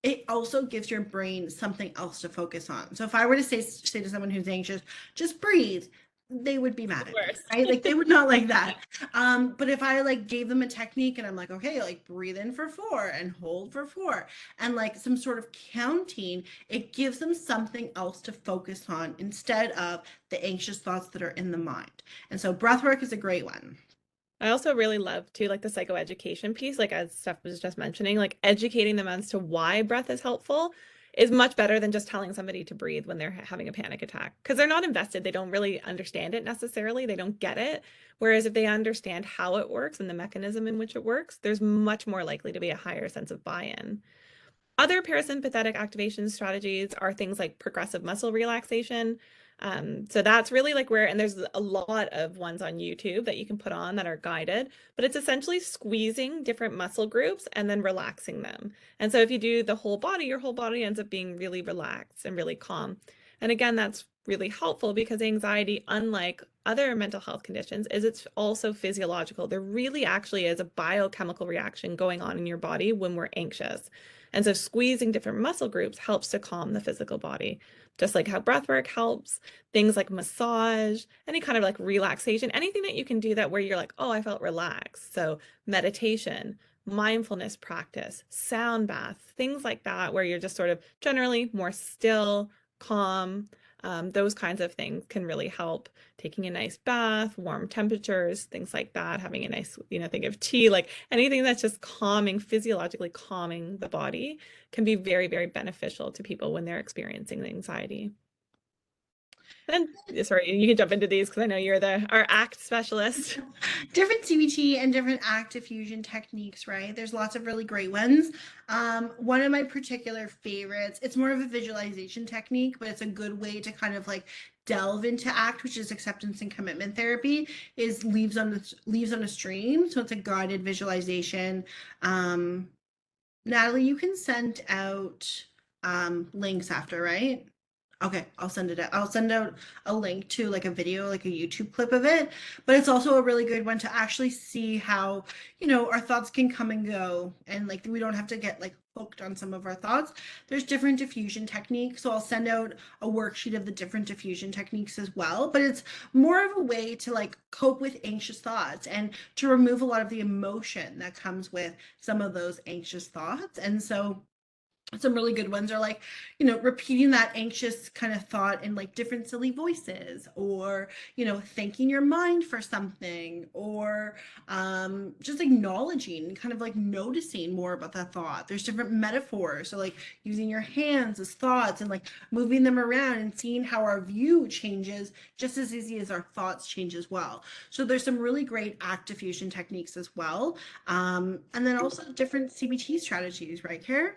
it also gives your brain something else to focus on. So if I were to say to someone who's anxious, just breathe, they would be mad at me, right? Like they would not like that. But if I like gave them a technique and I'm like, okay, like breathe in for 4 and hold for 4 and like some sort of counting, it gives them something else to focus on instead of the anxious thoughts that are in the mind. And so breath work is a great one. I also really love too, like the psychoeducation piece, like as Steph was just mentioning, like educating them as to why breath is helpful is much better than just telling somebody to breathe when they're having a panic attack because they're not invested. They don't really understand it necessarily. They don't get it. Whereas if they understand how it works and the mechanism in which it works, there's much more likely to be a higher sense of buy-in. Other parasympathetic activation strategies are things like progressive muscle relaxation. So that's really like and there's a lot of ones on YouTube that you can put on that are guided, but it's essentially squeezing different muscle groups and then relaxing them. And so if you do the whole body, your whole body ends up being really relaxed and really calm. And again, that's really helpful because anxiety, unlike other mental health conditions, is it's also physiological. There really actually is a biochemical reaction going on in your body when we're anxious. And so squeezing different muscle groups helps to calm the physical body, just like how breath work helps, things like massage, any kind of like relaxation, anything that you can do that where you're like, oh, I felt relaxed. So meditation, mindfulness practice, sound bath, things like that, where you're just sort of generally more still, calm. Those kinds of things can really help. Taking a nice bath, warm temperatures, things like that, having a nice, thing of tea, like anything that's just calming, physiologically calming the body can be very, very beneficial to people when they're experiencing the anxiety. And sorry, you can jump into these because I know you're our ACT specialist. Different CBT and different ACT diffusion techniques, right? There's lots of really great ones. One of my particular favorites, it's more of a visualization technique, but it's a good way to kind of like delve into ACT, which is acceptance and commitment therapy, is leaves on a stream. So it's a guided visualization. Natalie, you can send out links after, right? Okay, I'll send it out. I'll send out a link to like a video, like a YouTube clip of it. But it's also a really good one to actually see how, our thoughts can come and go. And like we don't have to get like hooked on some of our thoughts. There's different diffusion techniques. So I'll send out a worksheet of the different diffusion techniques as well. But it's more of a way to like cope with anxious thoughts and to remove a lot of the emotion that comes with some of those anxious thoughts. And so some really good ones are like, repeating that anxious kind of thought in like different silly voices, or, thanking your mind for something, or just acknowledging, kind of like noticing more about that thought. There's different metaphors. So like using your hands as thoughts and like moving them around and seeing how our view changes just as easy as our thoughts change as well. So there's some really great ACT diffusion techniques as well. And then also different CBT strategies, right, Karen?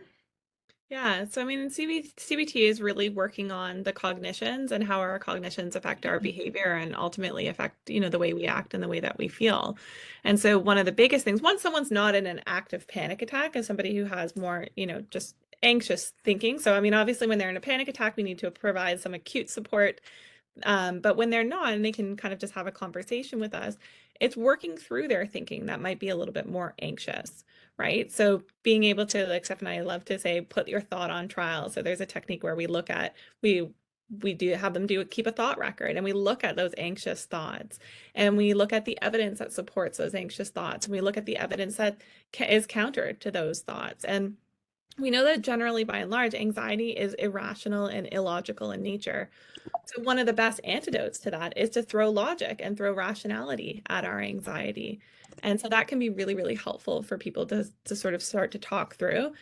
Yeah, so I mean, CBT is really working on the cognitions and how our cognitions affect our behavior and ultimately affect, the way we act and the way that we feel. And so one of the biggest things, once someone's not in an active panic attack, is somebody who has more, just anxious thinking. So I mean, obviously when they're in a panic attack, we need to provide some acute support But when they're not, and they can kind of just have a conversation with us, it's working through their thinking that might be a little bit more anxious, right? So being able to, like Steph and I love to say, put your thought on trial. So there's a technique where we do have them keep a thought record, and we look at those anxious thoughts, and we look at the evidence that supports those anxious thoughts, and we look at the evidence that is counter to those thoughts. And we know that generally, by and large, anxiety is irrational and illogical in nature. So one of the best antidotes to that is to throw logic and throw rationality at our anxiety. And so that can be really, really helpful for people to sort of start to talk through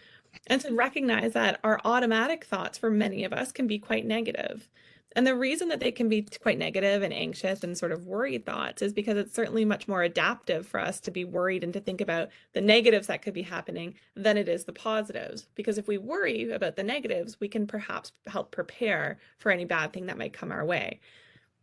and to recognize that our automatic thoughts for many of us can be quite negative. And the reason that they can be quite negative and anxious and sort of worried thoughts is because it's certainly much more adaptive for us to be worried and to think about the negatives that could be happening than it is the positives. Because if we worry about the negatives, we can perhaps help prepare for any bad thing that might come our way,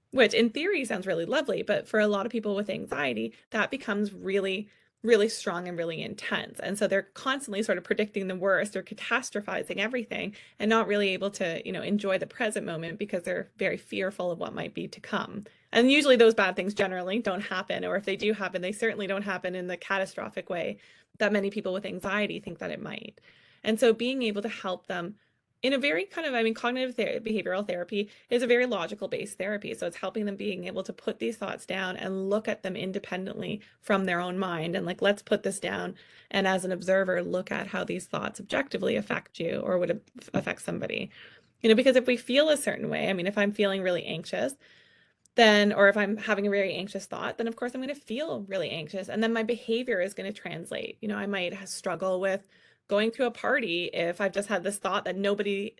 which in theory sounds really lovely, but for a lot of people with anxiety, that becomes really, really strong and really intense. And so they're constantly sort of predicting the worst or catastrophizing everything and not really able to, enjoy the present moment because they're very fearful of what might be to come. And usually those bad things generally don't happen, or if they do happen, they certainly don't happen in the catastrophic way that many people with anxiety think that it might. And so being able to help them in a very kind of, cognitive behavioral therapy is a very logical based therapy. So it's helping them being able to put these thoughts down and look at them independently from their own mind. And like, let's put this down. And as an observer, look at how these thoughts objectively affect you or would affect somebody. Because if we feel a certain way, if I'm feeling really anxious, then, or if I'm having a very anxious thought, then of course I'm going to feel really anxious. And then my behavior is going to translate. I might struggle with going to a party if I've just had this thought that nobody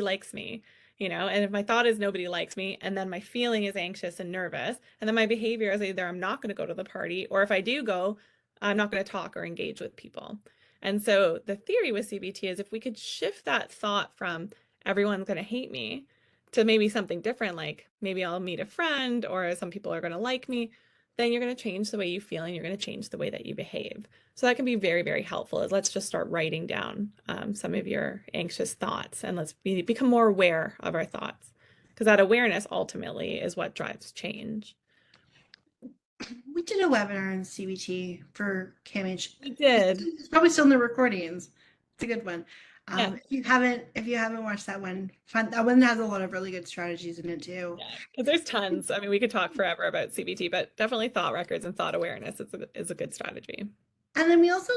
likes me, and if my thought is nobody likes me, and then my feeling is anxious and nervous, and then my behavior is either I'm not going to go to the party, or if I do go, I'm not going to talk or engage with people. And so the theory with CBT is if we could shift that thought from everyone's going to hate me to maybe something different, like maybe I'll meet a friend or some people are going to like me, then you're going to change the way you feel and you're going to change the way that you behave. So that can be very, very helpful. Let's just start writing down some of your anxious thoughts, and let's become more aware of our thoughts, because that awareness ultimately is what drives change. We did a webinar on CBT for CAMH. We did. It's probably still in the recordings. It's a good one. Yeah. If you haven't watched that one, that one has a lot of really good strategies in it too. Yeah, because there's tons. We could talk forever about CBT, but definitely thought records and thought awareness is a good strategy. And then we also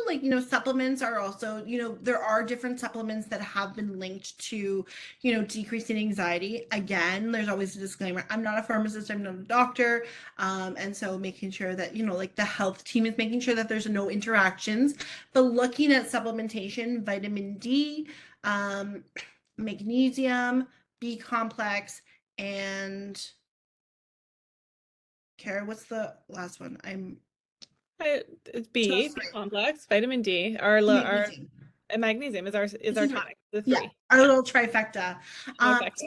supplements are also, there are different supplements that have been linked to, decreasing anxiety. Again, there's always a disclaimer. I'm not a pharmacist, I'm not a doctor. And so making sure that, the health team is making sure that there's no interactions, but looking at supplementation, vitamin D, magnesium, B complex, and Kara, what's the last one? It's B complex, vitamin D, and magnesium is our tonic. The three. Yeah, our little trifecta.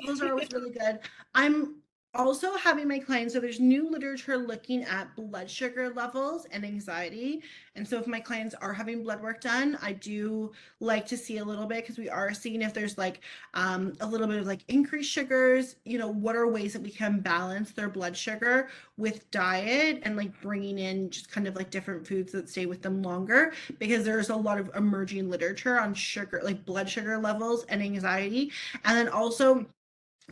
Those are always really good. I'm also having my clients, so there's new literature looking at blood sugar levels and anxiety. And so if my clients are having blood work done, I do like to see a little bit, because we are seeing if there's a little bit of increased sugars, what are ways that we can balance their blood sugar with diet and bringing in just kind of different foods that stay with them longer, because there's a lot of emerging literature on sugar, blood sugar levels and anxiety. And then also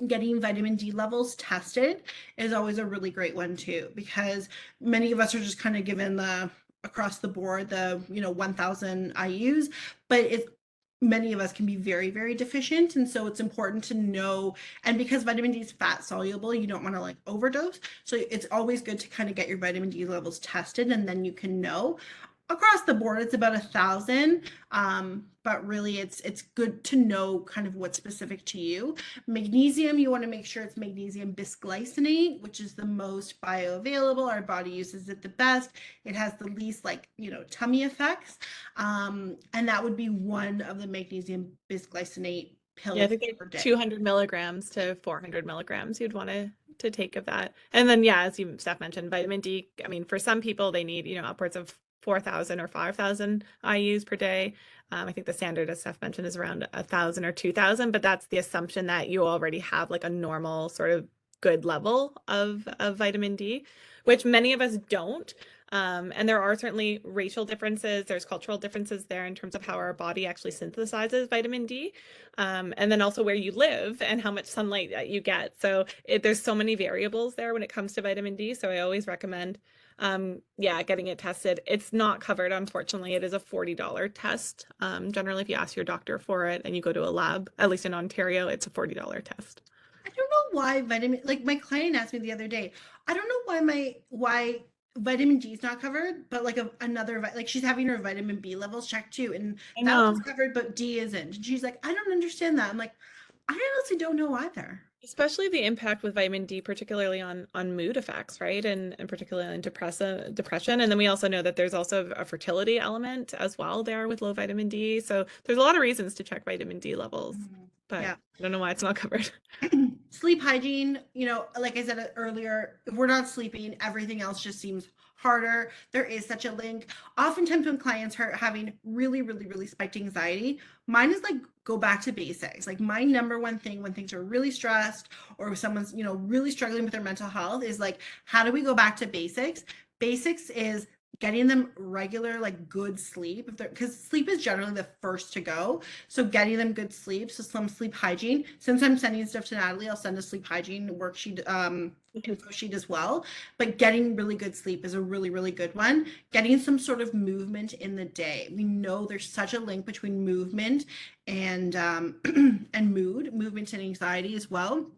getting vitamin D levels tested is always a really great one too, because many of us are just kind of given the across the board, the 1000 IUs, but many of us can be very, very deficient. And so it's important to know, and because vitamin D is fat soluble, you don't want to overdose. So it's always good to kind of get your vitamin D levels tested, and then you can know. Across the board, it's about 1000, but really it's good to know kind of what's specific to you. Magnesium, you want to make sure it's magnesium bisglycinate, which is the most bioavailable. Our body uses it the best. It has the least tummy effects, and that would be one of the magnesium bisglycinate pills. Yeah, I think they're 200 milligrams to 400 milligrams you'd want to take of that. And then, yeah, as Steph mentioned, vitamin D, for some people they need, upwards of 4,000 or 5,000 IUs per day. I think the standard, as Steph mentioned, is around 1,000 or 2,000, but that's the assumption that you already have a normal sort of good level of vitamin D, which many of us don't. And there are certainly racial differences, there's cultural differences there in terms of how our body actually synthesizes vitamin D, and then also where you live and how much sunlight that you get. So there's so many variables there when it comes to vitamin D. So I always recommend, yeah, getting it tested. It's not covered, unfortunately. It is a $40 test. Generally, if you ask your doctor for it and you go to a lab, at least in Ontario, it's a $40 test. I don't know why like my client asked me the other day, I don't know why vitamin D is not covered, but like another like she's having her vitamin B levels checked too, and I that know. one's covered, but D isn't. And she's like, I don't understand that. I'm like, I honestly don't know either. Especially the impact with vitamin D, particularly on mood effects, right? And particularly on depression. And then we also know that there's also a fertility element as well there with low vitamin D. So there's a lot of reasons to check vitamin D levels, but Yeah. I don't know why it's not covered. Sleep hygiene, like I said earlier, if we're not sleeping, everything else just seems harder. There is such a link. Oftentimes when clients are having really, really, really spiked anxiety, mine is like, go back to basics. Like my number one thing when things are really stressed or someone's, really struggling with their mental health is like, how do we go back to basics? Basics is getting them regular, like good sleep, because sleep is generally the first to go. So getting them good sleep, so some sleep hygiene. Since I'm sending stuff to Natalie, I'll send a sleep hygiene worksheet, info sheet as well. But getting really good sleep is a really, really good one. Getting some sort of movement in the day. We know there's such a link between movement and and movement and anxiety as well,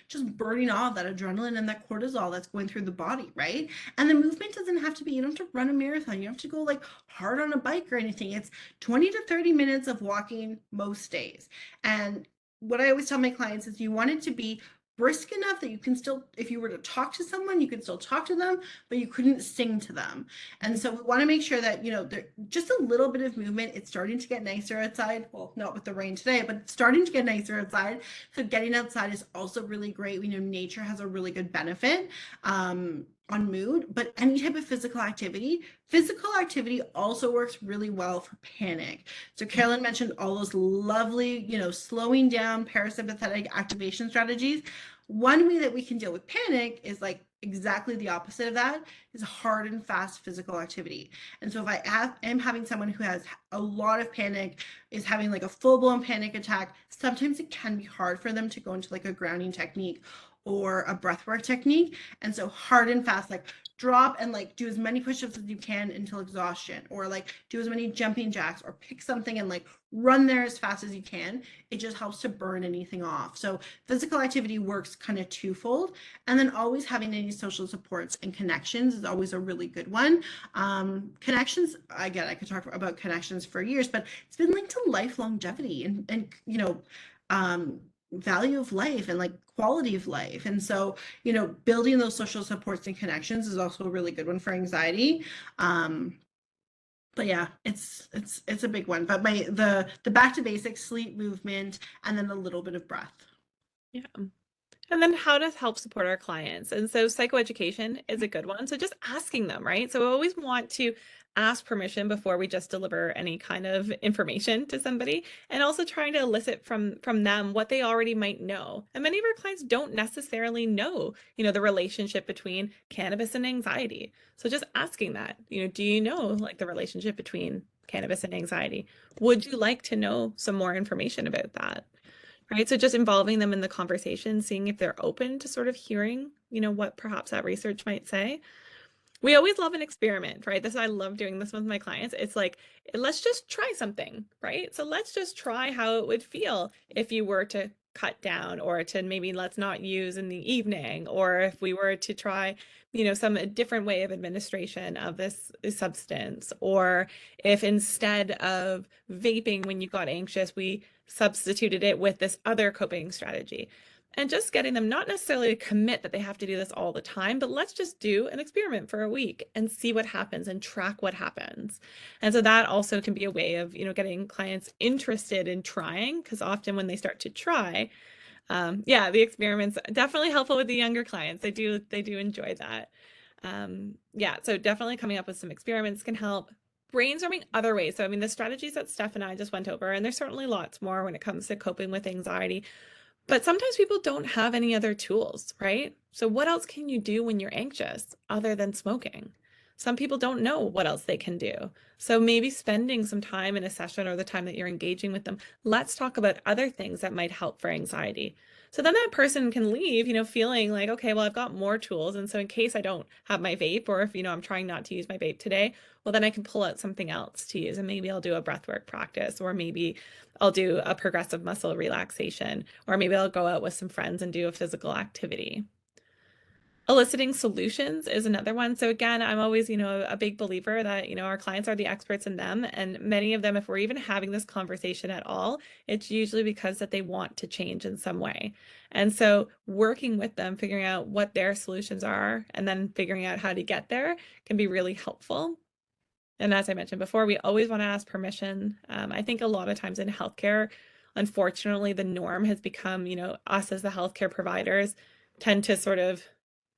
just burning off that adrenaline and that cortisol that's going through the body, right? And the movement doesn't have to be, you don't have to run a marathon, you don't have to go like hard on a bike or anything. It's 20 to 30 minutes of walking most days. And what I always tell my clients is you want it to be brisk enough that you can still, if you were to talk to someone, you can still talk to them, but you couldn't sing to them. And so we want to make sure that, just a little bit of movement. It's starting to get nicer outside. Well, not with the rain today, but it's starting to get nicer outside. So getting outside is also really great. We know nature has a really good benefit on mood, but any type of physical activity also works really well for panic. So Carolyn mentioned all those lovely, slowing down parasympathetic activation strategies. One way that we can deal with panic is like exactly the opposite of that, is hard and fast physical activity. And so if I am having someone who has a lot of panic, is having like a full-blown panic attack, sometimes it can be hard for them to go into like a grounding technique or a breathwork technique. And so hard and fast, like drop and like do as many push-ups as you can until exhaustion, or like do as many jumping jacks, or pick something and like run there as fast as you can. It just helps to burn anything off. So physical activity works kind of twofold. And then always having any social supports and connections is always a really good one. Connections, again, I could talk about connections for years, but it's been linked to life longevity and value of life and like quality of life. And so, building those social supports and connections is also a really good one for anxiety. But yeah, it's a big one. But the back to basics, sleep, movement, and then a little bit of breath. Yeah. And then how to help support our clients. And so psychoeducation is a good one. So just asking them, right? So we always want to ask permission before we just deliver any kind of information to somebody, and also trying to elicit from them what they already might know. And many of our clients don't necessarily know, the relationship between cannabis and anxiety. So just asking that, do you know like the relationship between cannabis and anxiety? Would you like to know some more information about that? Right. So just involving them in the conversation, seeing if they're open to sort of hearing, what perhaps that research might say. We always love an experiment, right? I love doing this with my clients. It's like, let's just try something, right? So let's just try how it would feel if you were to cut down, or to maybe let's not use in the evening, or if we were to try, some different way of administration of this substance, or if instead of vaping when you got anxious, we substituted it with this other coping strategy. And just getting them not necessarily to commit that they have to do this all the time, but let's just do an experiment for a week and see what happens and track what happens. And so that also can be a way of, getting clients interested in trying, because often when they start to try, yeah, the experiments definitely helpful with the younger clients. They do enjoy that. Yeah, so definitely coming up with some experiments can help. Brainstorming other ways. So, I mean, the strategies that Steph and I just went over, and there's certainly lots more when it comes to coping with anxiety. But sometimes people don't have any other tools, right? So what else can you do when you're anxious other than smoking? Some people don't know what else they can do. So maybe spending some time in a session or the time that you're engaging with them, let's talk about other things that might help for anxiety. So then that person can leave, feeling like, okay, well, I've got more tools. And so in case I don't have my vape, or if, I'm trying not to use my vape today, well, then I can pull out something else to use. And maybe I'll do a breathwork practice, or maybe I'll do a progressive muscle relaxation, or maybe I'll go out with some friends and do a physical activity. Eliciting solutions is another one. So again, I'm always, a big believer that, our clients are the experts in them. And many of them, if we're even having this conversation at all, it's usually because that they want to change in some way. And so working with them, figuring out what their solutions are, and then figuring out how to get there can be really helpful. And as I mentioned before, we always want to ask permission. I think a lot of times in healthcare, unfortunately, the norm has become, us as the healthcare providers tend to sort of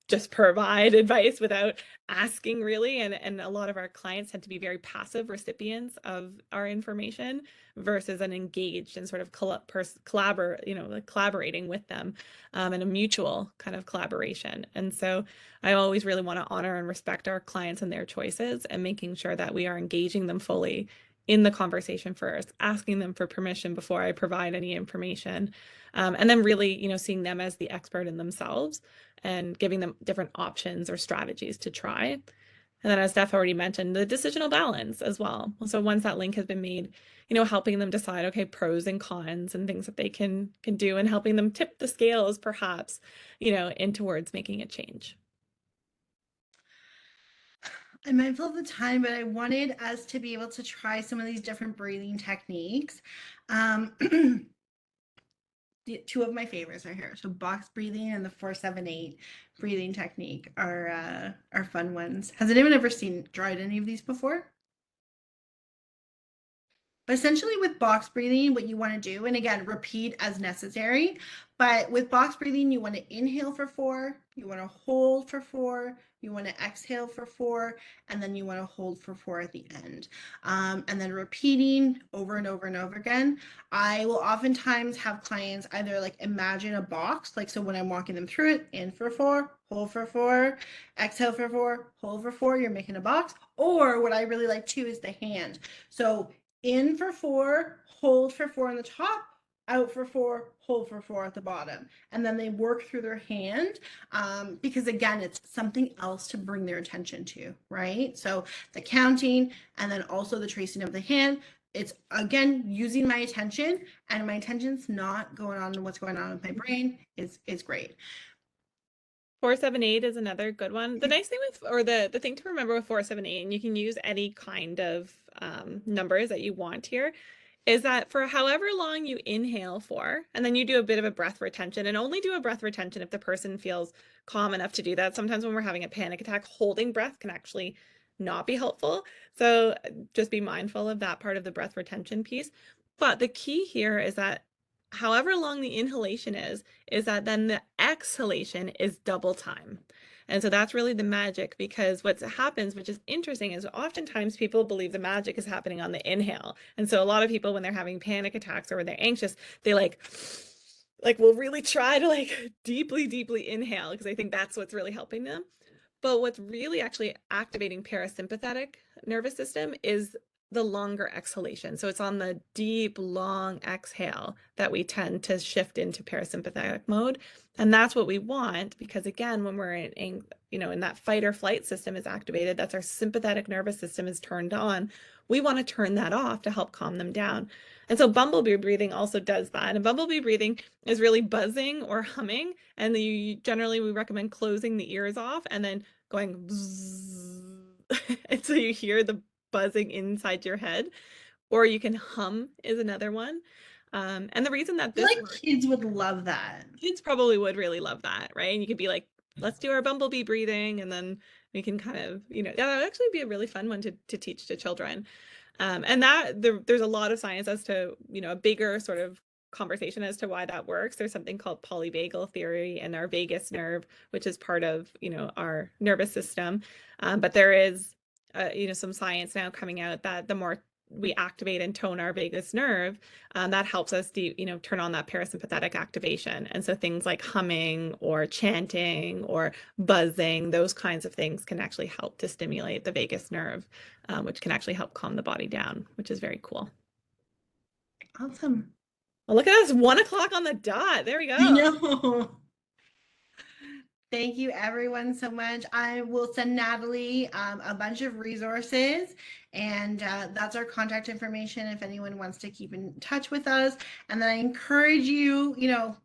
just provide advice without asking really. And a lot of our clients tend to be very passive recipients of our information versus an engaged and sort of collaborating with them in a mutual kind of collaboration. And so I always really want to honor and respect our clients and their choices, and making sure that we are engaging them fully in the conversation first, asking them for permission before I provide any information. And then really, seeing them as the expert in themselves and giving them different options or strategies to try. And then, as Steph already mentioned, the decisional balance as well. So once that link has been made, helping them decide, okay, pros and cons and things that they can do, and helping them tip the scales perhaps, in towards making a change. I'm mindful of the time, but I wanted us to be able to try some of these different breathing techniques. Two of my favorites are here. So box breathing and the 4-7-8 breathing technique are fun ones. Has anyone ever tried any of these before? But essentially with box breathing, what you want to do, and again, repeat as necessary, but with box breathing, you want to inhale for 4, you want to hold for 4, you want to exhale for 4, and then you want to hold for 4 at the end. And then repeating over and over and over again. I will oftentimes have clients either like imagine a box, like so when I'm walking them through it, in for 4, hold for 4, exhale for 4, hold for 4, you're making a box. Or what I really like too is the hand. So in for 4, hold for 4 on the top, out for 4, hold for 4 at the bottom. And then they work through their hand because again, it's something else to bring their attention to, right? So the counting and then also the tracing of the hand, it's again using my attention, and my attention's not going on what's going on with my brain is great. 4-7-8 is another good one. The nice thing with, or the thing to remember with 4-7-8, and you can use any kind of numbers that you want here, is that for however long you inhale for, and then you do a bit of a breath retention, and only do a breath retention if the person feels calm enough to do that. Sometimes when we're having a panic attack, holding breath can actually not be helpful. So just be mindful of that part of the breath retention piece. But the key here is that however long the inhalation is that then the exhalation is double time. And so that's really the magic, because what happens, which is interesting, is oftentimes people believe the magic is happening on the inhale. And so a lot of people, when they're having panic attacks or when they're anxious, they like will really try to deeply inhale, because I think that's what's really helping them. But what's really actually activating parasympathetic nervous system is the longer exhalation. So it's on the deep, long exhale that we tend to shift into parasympathetic mode. And that's what we want, because again, when we're in that fight or flight system is activated, that's our sympathetic nervous system is turned on. We want to turn that off to help calm them down. And so bumblebee breathing also does that. And bumblebee breathing is really buzzing or humming. And generally we recommend closing the ears off and then going bzzz, and so you hear the buzzing inside your head. Or you can hum is another one. And the reason that this works, kids would love that. Kids probably would really love that, right? And you could be like, let's do our bumblebee breathing, and then we can kind of, that would actually be a really fun one to teach to children. And there's a lot of science as to, a bigger sort of conversation as to why that works. There's something called polyvagal theory and our vagus nerve, which is part of, our nervous system. But there is, some science now coming out that the more we activate and tone our vagus nerve, that helps us turn on that parasympathetic activation. And so things like humming or chanting or buzzing, those kinds of things can actually help to stimulate the vagus nerve, which can actually help calm the body down, which is very cool. Awesome. Well, look at us, 1 o'clock on the dot. There we go. I know. Thank you everyone so much. I will send Natalie a bunch of resources, and that's our contact information if anyone wants to keep in touch with us. And then I encourage you,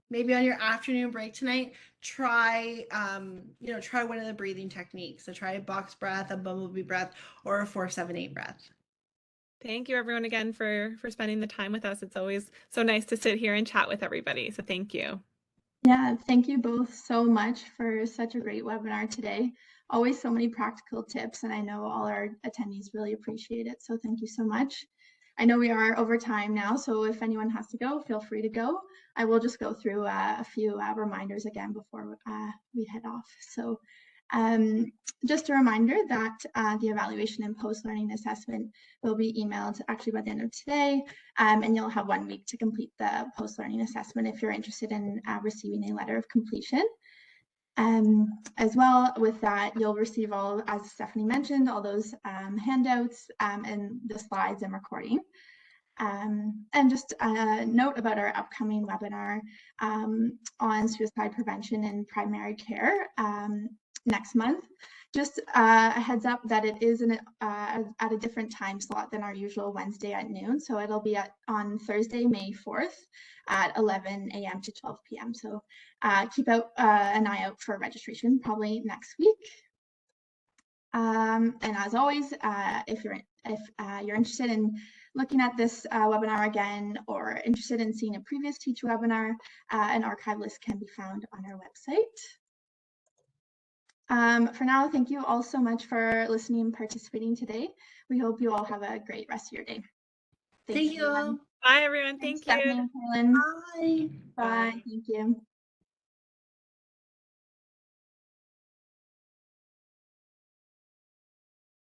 maybe on your afternoon break tonight, try one of the breathing techniques. So try a box breath, a bumblebee breath, or a 4-7-8 breath. Thank you everyone again for spending the time with us. It's always so nice to sit here and chat with everybody. So thank you. Yeah, thank you both so much for such a great webinar today. Always so many practical tips, and I know all our attendees really appreciate it. So thank you so much. I know we are over time now, so if anyone has to go, feel free to go. I will just go through a few reminders again before we head off. So just a reminder that the evaluation and post-learning assessment will be emailed actually by the end of today, and you'll have 1 week to complete the post-learning assessment if you're interested in receiving a letter of completion. As well with that, you'll receive all, as Stephanie mentioned, all those handouts and the slides and recording. And just a note about our upcoming webinar on suicide prevention and primary care next month. Just a heads up that it is at a different time slot than our usual Wednesday at noon. So it'll be on Thursday, May 4th at 11 a.m. to 12 p.m. So keep out an eye out for registration probably next week. And as always, if you're interested in looking at this webinar again or interested in seeing a previous teacher webinar, an archive list can be found on our website. For now, thank you all so much for listening and participating today. We hope you all have a great rest of your day. Thank you all. Bye, everyone. Thank you. Stephanie and Carolyn. Bye. Bye. Thank you.